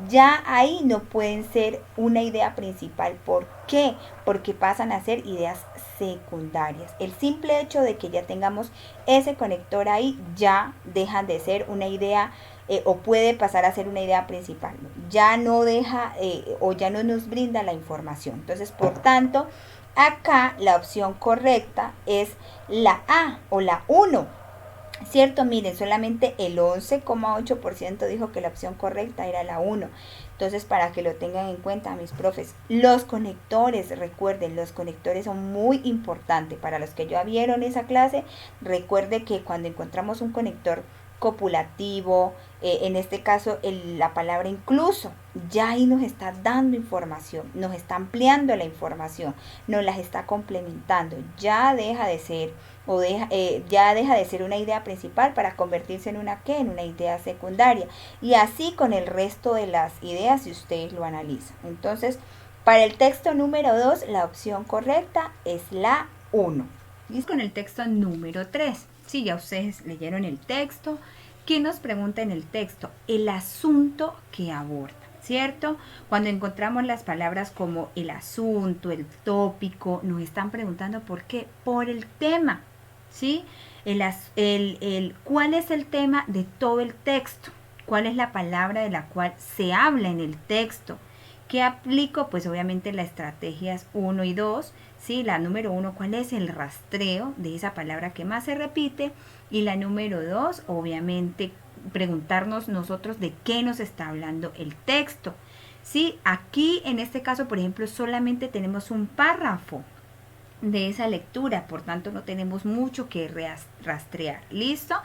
Speaker 1: Ya ahí no pueden ser una idea principal. ¿Por qué? Porque pasan a ser ideas secundarias. El simple hecho de que ya tengamos ese conector ahí ya dejan de ser una idea o puede pasar a ser una idea principal. Ya no deja o ya no nos brinda la información. Entonces, por tanto, acá la opción correcta es la A o la 1. ¿Cierto? Miren, solamente el 11,8% dijo que la opción correcta era la 1. Entonces, para que lo tengan en cuenta, mis profes, los conectores, recuerden, los conectores son muy importantes. Para los que ya vieron esa clase, recuerde que cuando encontramos un conector copulativo, en este caso la palabra incluso, ya ahí nos está dando información, nos está ampliando la información, nos las está complementando, ya deja de ser una idea principal para convertirse en una idea secundaria, y así con el resto de las ideas si ustedes lo analizan. Entonces, para el texto número 2, la opción correcta es la 1. Y con el texto número 3. Sí, ya ustedes leyeron el texto. ¿Qué nos pregunta en el texto? El asunto que aborda, ¿cierto? Cuando encontramos las palabras como el asunto, el tópico, nos están preguntando ¿por qué? Por el tema, ¿sí? ¿Cuál es el tema de todo el texto? ¿Cuál es la palabra de la cual se habla en el texto? ¿Qué aplico? Pues obviamente las estrategias 1 y 2, ¿sí? La número 1, ¿cuál es el rastreo de esa palabra que más se repite? Y la número 2, obviamente, preguntarnos nosotros de qué nos está hablando el texto. ¿Sí? Aquí, en este caso, por ejemplo, solamente tenemos un párrafo de esa lectura, por tanto no tenemos mucho que rastrear. ¿Listo?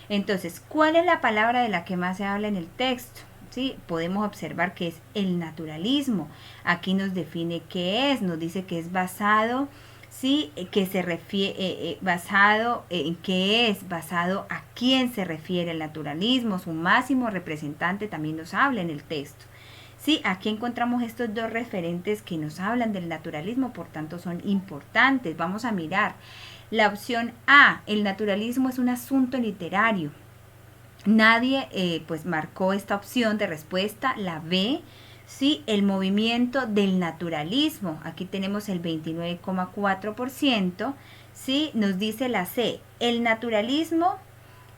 Speaker 1: Entonces, ¿cuál es la palabra de la que más se habla en el texto? ¿Sí? Podemos observar que es el naturalismo. Aquí nos define qué es, nos dice que es basado ¿sí? Que se refiere, basado en qué es, basado a quién se refiere el naturalismo, su máximo representante también nos habla en el texto. Sí, aquí encontramos estos dos referentes que nos hablan del naturalismo, por tanto son importantes. Vamos a mirar. La opción A, el naturalismo es un asunto literario. Nadie pues marcó esta opción de respuesta. La B, sí, el movimiento del naturalismo. Aquí tenemos el 29,4%. Sí, nos dice la C, el naturalismo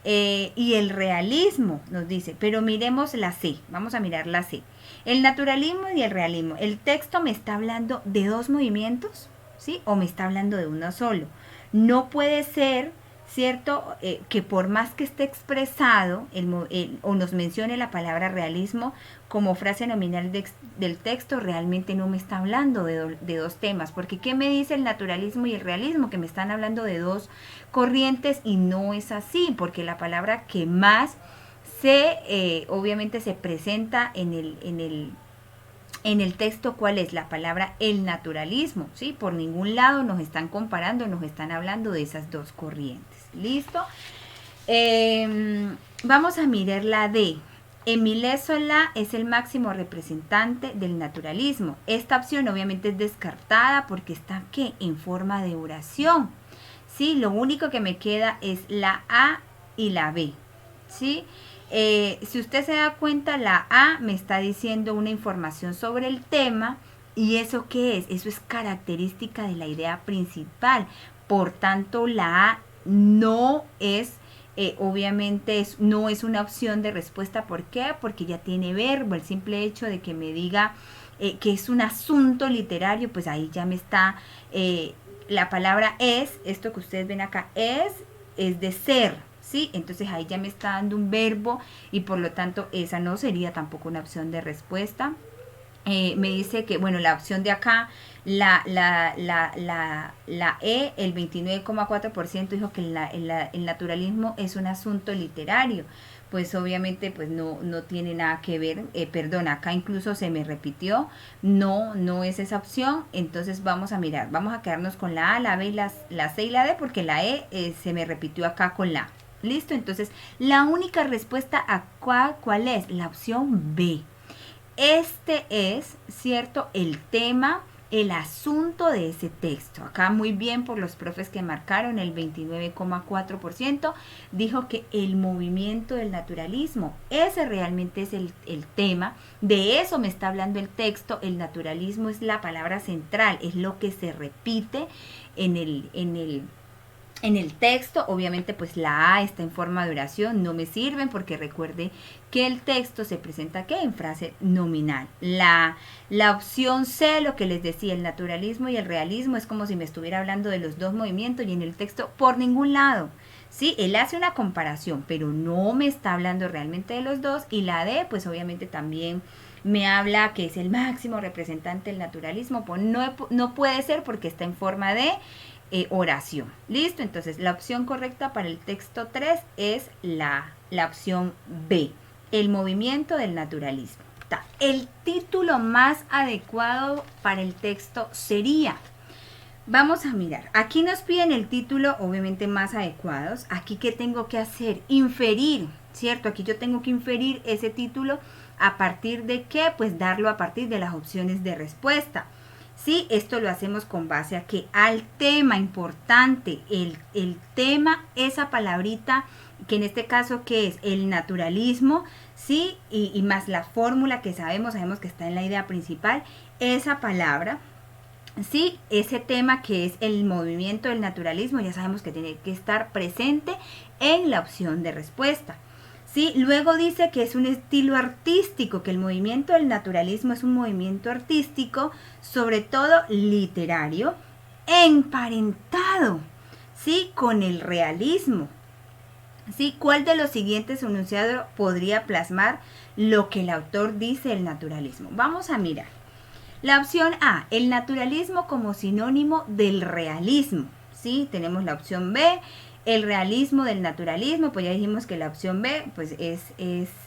Speaker 1: y el realismo, nos dice. Pero miremos la C, vamos a mirar la C. El naturalismo y el realismo. ¿El texto me está hablando de dos movimientos? ¿Sí? ¿O me está hablando de uno solo? No puede ser, ¿cierto? Que por más que esté expresado o nos mencione la palabra realismo como frase nominal del texto, realmente no me está hablando de dos temas. Porque ¿qué me dice el naturalismo y el realismo? Que me están hablando de dos corrientes y no es así, porque la palabra que más obviamente se presenta en el texto, ¿cuál es? La palabra el naturalismo, ¿sí? Por ningún lado nos están comparando, nos están hablando de esas dos corrientes. ¿Listo? Vamos a mirar la D. Émile Zola es el máximo representante del naturalismo. Esta opción obviamente es descartada porque está ¿qué? En forma de oración. ¿Sí? Lo único que me queda es la A y la B. ¿Sí? Si usted se da cuenta, la A me está diciendo una información sobre el tema. ¿Y eso qué es? Eso es característica de la idea principal. Por tanto, la A no es, obviamente, no es una opción de respuesta. ¿Por qué? Porque ya tiene verbo. El simple hecho de que me diga que es un asunto literario, pues ahí ya me está... la palabra es, esto que ustedes ven acá, es de ser, ¿sí? Entonces ahí ya me está dando un verbo y por lo tanto esa no sería tampoco una opción de respuesta. Me dice que, bueno, la opción de acá, la E, el 29,4% dijo que el naturalismo es un asunto literario. Pues obviamente pues no tiene nada que ver, perdón, acá incluso se me repitió, no es esa opción. Entonces vamos a mirar, vamos a quedarnos con la A, la B, la C y la D, porque la E se me repitió acá con la A. ¿Listo? Entonces la única respuesta a ¿cuál es? La opción B. Este es, ¿cierto?, el tema, el asunto de ese texto. Acá muy bien por los profes que marcaron, el 29,4% dijo que el movimiento del naturalismo, ese realmente es el tema. De eso me está hablando el texto. El naturalismo es la palabra central, es lo que se repite en el texto. Obviamente pues la A está en forma de oración, no me sirven porque recuerde que el texto se presenta ¿qué? En frase nominal. La opción C, lo que les decía, el naturalismo y el realismo, es como si me estuviera hablando de los dos movimientos y en el texto por ningún lado. Sí, él hace una comparación, pero no me está hablando realmente de los dos. Y la D, pues obviamente también me habla que es el máximo representante del naturalismo. Pues no puede ser porque está en forma de oración. ¿Listo? Entonces la opción correcta para el texto 3 es la opción B, el movimiento del naturalismo. El título más adecuado para el texto sería, vamos a mirar, aquí nos piden el título obviamente más adecuados. Aquí ¿qué tengo que hacer? Inferir, ¿cierto? Aquí yo tengo que inferir ese título a partir de ¿qué? Pues darlo a partir de las opciones de respuesta. Sí, esto lo hacemos con base a que al tema importante, el tema, esa palabrita, que en este caso que es el naturalismo, sí, y más la fórmula que sabemos que está en la idea principal, esa palabra, sí, ese tema que es el movimiento del naturalismo, ya sabemos que tiene que estar presente en la opción de respuesta. ¿Sí? Luego dice que es un estilo artístico, que el movimiento del naturalismo es un movimiento artístico, sobre todo literario, emparentado, ¿sí? Con el realismo. ¿Sí? ¿Cuál de los siguientes enunciados podría plasmar lo que el autor dice del naturalismo? Vamos a mirar. La opción A, el naturalismo como sinónimo del realismo. ¿Sí? Tenemos la opción B, el realismo del naturalismo, pues ya dijimos que la opción B pues es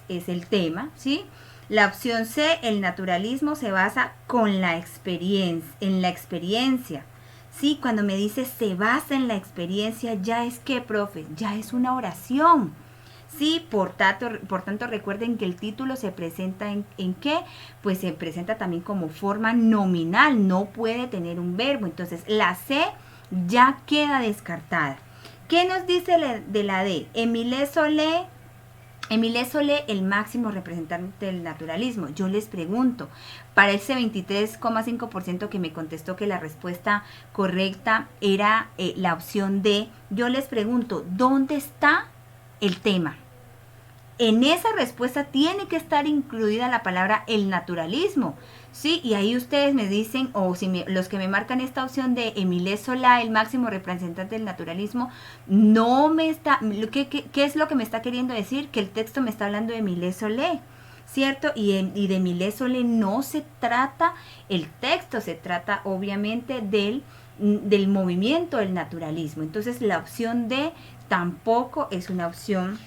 Speaker 1: el tema, ¿sí? La opción C, el naturalismo se basa en la experiencia, Sí, cuando me dice se basa en la experiencia, ya es que, profe, ya es una oración. Sí, por tanto recuerden que el título se presenta en qué, pues se presenta también como forma nominal, no puede tener un verbo. Entonces la C ya queda descartada. ¿Qué nos dice de la D? Émile Solé, el máximo representante del naturalismo. Yo les pregunto, para ese 23,5% que me contestó que la respuesta correcta era la opción D, yo les pregunto, ¿dónde está el tema? En esa respuesta tiene que estar incluida la palabra el naturalismo, ¿sí? Y ahí ustedes me dicen, o si los que me marcan esta opción de Émile Solá, el máximo representante del naturalismo, no me está, ¿qué es lo que me está queriendo decir? Que el texto me está hablando de Émile Solé, ¿cierto? Y de Émile Solé no se trata el texto, se trata obviamente del movimiento del naturalismo. Entonces la opción D tampoco es una opción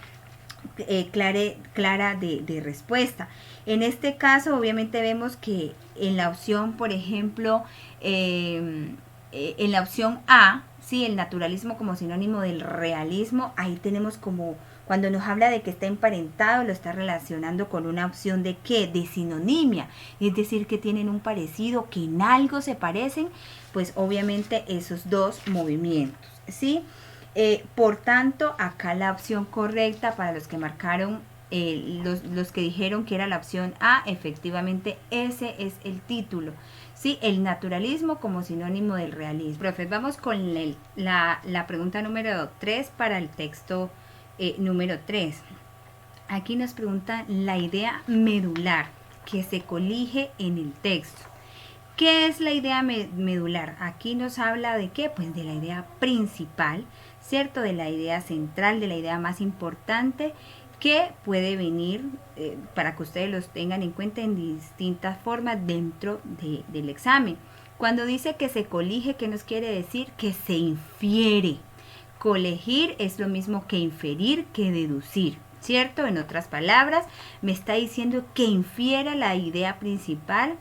Speaker 1: clara de respuesta. En este caso, obviamente vemos que en la opción, por ejemplo, en la opción A, sí, el naturalismo como sinónimo del realismo, ahí tenemos como, cuando nos habla de que está emparentado, lo está relacionando con una opción de ¿qué? De sinonimia, es decir, que tienen un parecido, que en algo se parecen, pues obviamente esos dos movimientos, ¿sí? Por tanto, acá la opción correcta para los que marcaron, los que dijeron que era la opción A, efectivamente ese es el título. ¿Sí? El naturalismo como sinónimo del realismo. Profe, vamos con la pregunta número 3 para el texto número 3. Aquí nos pregunta la idea medular que se colige en el texto. ¿Qué es la idea medular? Aquí nos habla de qué, pues de la idea principal, ¿cierto? De la idea central, de la idea más importante que puede venir para que ustedes los tengan en cuenta en distintas formas dentro del examen. Cuando dice que se colige, ¿qué nos quiere decir? Que se infiere. Colegir es lo mismo que inferir, que deducir, ¿cierto? En otras palabras, me está diciendo que infiera la idea principal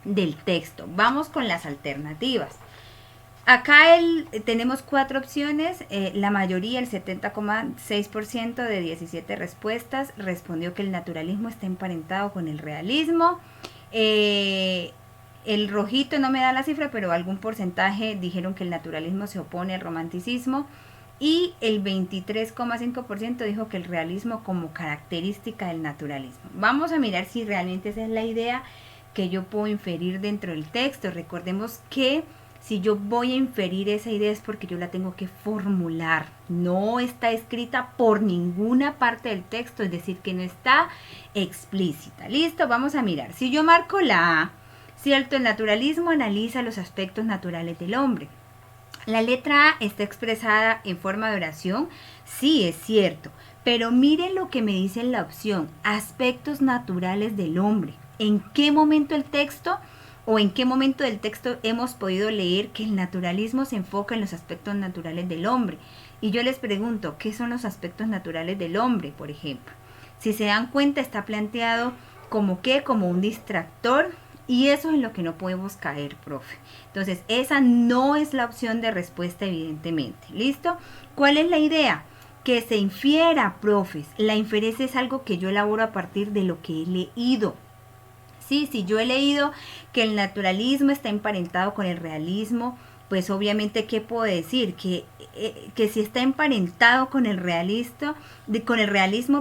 Speaker 1: del texto. Vamos con las alternativas. Acá tenemos 4 opciones, la mayoría, el 70,6% de 17 respuestas, respondió que el naturalismo está emparentado con el realismo. El rojito no me da la cifra, pero algún porcentaje dijeron que el naturalismo se opone al romanticismo. Y el 23,5% dijo que el realismo como característica del naturalismo. Vamos a mirar si realmente esa es la idea que yo puedo inferir dentro del texto. Recordemos que si yo voy a inferir esa idea es porque yo la tengo que formular. No está escrita por ninguna parte del texto, es decir, que no está explícita. ¿Listo? Vamos a mirar. Si yo marco la A, ¿cierto? El naturalismo analiza los aspectos naturales del hombre. La letra A está expresada en forma de oración. Sí, es cierto. Pero miren lo que me dice en la opción. Aspectos naturales del hombre. ¿En qué momento el texto o en qué momento del texto hemos podido leer que el naturalismo se enfoca en los aspectos naturales del hombre? Y yo les pregunto, ¿qué son los aspectos naturales del hombre, por ejemplo? Si se dan cuenta, está planteado como ¿qué? Como un distractor, y eso es en lo que no podemos caer, profe. Entonces, esa no es la opción de respuesta, evidentemente. ¿Listo? ¿Cuál es la idea? Que se infiera, profes. La inferencia es algo que yo elaboro a partir de lo que he leído. Sí, si yo he leído que el naturalismo está emparentado con el realismo, pues obviamente, ¿qué puedo decir? Que si está emparentado con el realismo,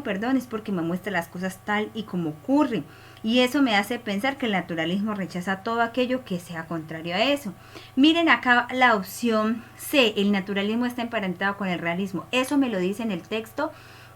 Speaker 1: perdón, es porque me muestra las cosas tal y como ocurren. Y eso me hace pensar que el naturalismo rechaza todo aquello que sea contrario a eso. Miren acá la opción C, el naturalismo está emparentado con el realismo. ¿Eso me lo dice en el texto?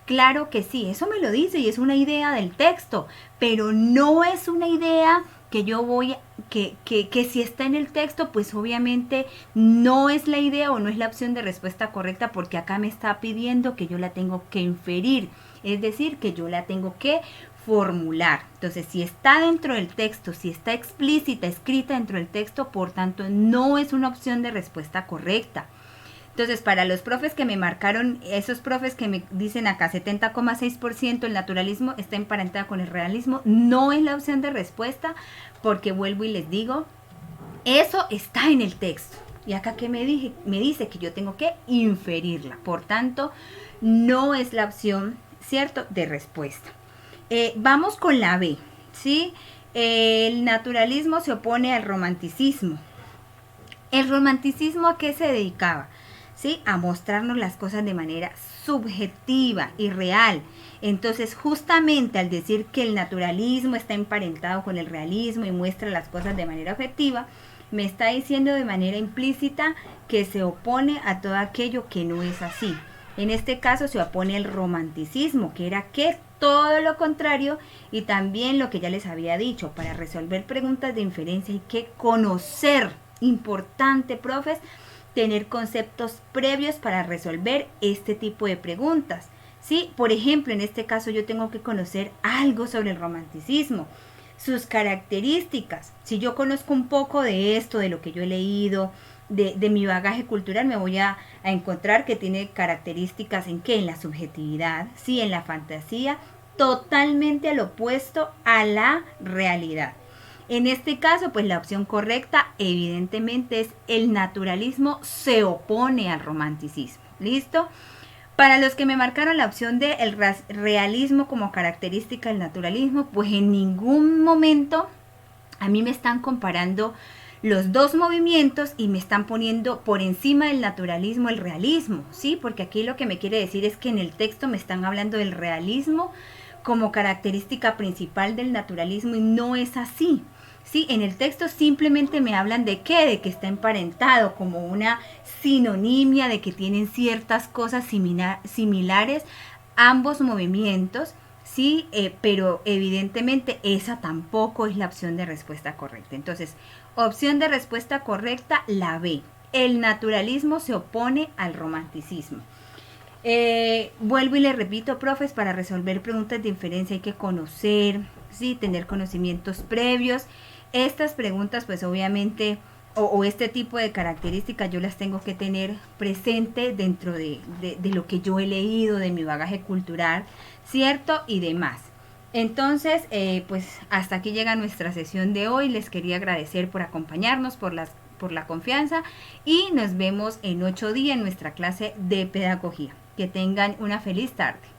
Speaker 1: Claro que sí, eso me lo dice y es una idea del texto, pero no es una idea que yo voy, que si está en el texto, pues obviamente no es la idea o no es la opción de respuesta correcta, porque acá me está pidiendo que yo la tengo que inferir, es decir, que yo la tengo que formular. Entonces, si está dentro del texto, si está explícita, escrita dentro del texto, por tanto, no es una opción de respuesta correcta. Entonces, para los profes que me marcaron, esos profes que me dicen acá 70,6% el naturalismo está emparentado con el realismo, no es la opción de respuesta, porque vuelvo y les digo, eso está en el texto. Y acá que me dice que yo tengo que inferirla. Por tanto, no es la opción, ¿cierto?, de respuesta. Vamos con la B, ¿sí? El naturalismo se opone al romanticismo. ¿El romanticismo a qué se dedicaba? ¿Sí? A mostrarnos las cosas de manera subjetiva y real. Entonces, justamente al decir que el naturalismo está emparentado con el realismo y muestra las cosas de manera objetiva, me está diciendo de manera implícita que se opone a todo aquello que no es así. En este caso se opone al romanticismo, que era que todo lo contrario, y también lo que ya les había dicho, para resolver preguntas de inferencia hay que conocer, importante, profes, tener conceptos previos para resolver este tipo de preguntas. ¿Sí? Por ejemplo, en este caso yo tengo que conocer algo sobre el romanticismo, sus características. Si yo conozco un poco de esto, de lo que yo he leído, de mi bagaje cultural, me voy a encontrar que tiene características en qué, en la subjetividad, sí, en la fantasía, totalmente al opuesto a la realidad. En este caso, pues la opción correcta evidentemente es el naturalismo se opone al romanticismo. ¿Listo? Para los que me marcaron la opción de el realismo como característica del naturalismo, pues en ningún momento a mí me están comparando los dos movimientos y me están poniendo por encima del naturalismo el realismo, ¿sí? Porque aquí lo que me quiere decir es que en el texto me están hablando del realismo como característica principal del naturalismo y no es así. Sí, en el texto simplemente me hablan de qué, de que está emparentado, como una sinonimia de que tienen ciertas cosas similares ambos movimientos, sí, pero evidentemente esa tampoco es la opción de respuesta correcta. Entonces, opción de respuesta correcta, la B. El naturalismo se opone al romanticismo. Vuelvo y le repito, profes, para resolver preguntas de inferencia hay que conocer, sí, tener conocimientos previos. Estas preguntas, pues obviamente, o este tipo de características yo las tengo que tener presente dentro de lo que yo he leído, de mi bagaje cultural, ¿cierto? Y demás. Entonces, pues hasta aquí llega nuestra sesión de hoy. Les quería agradecer por acompañarnos, por la confianza y nos vemos en 8 días en nuestra clase de pedagogía. Que tengan una feliz tarde.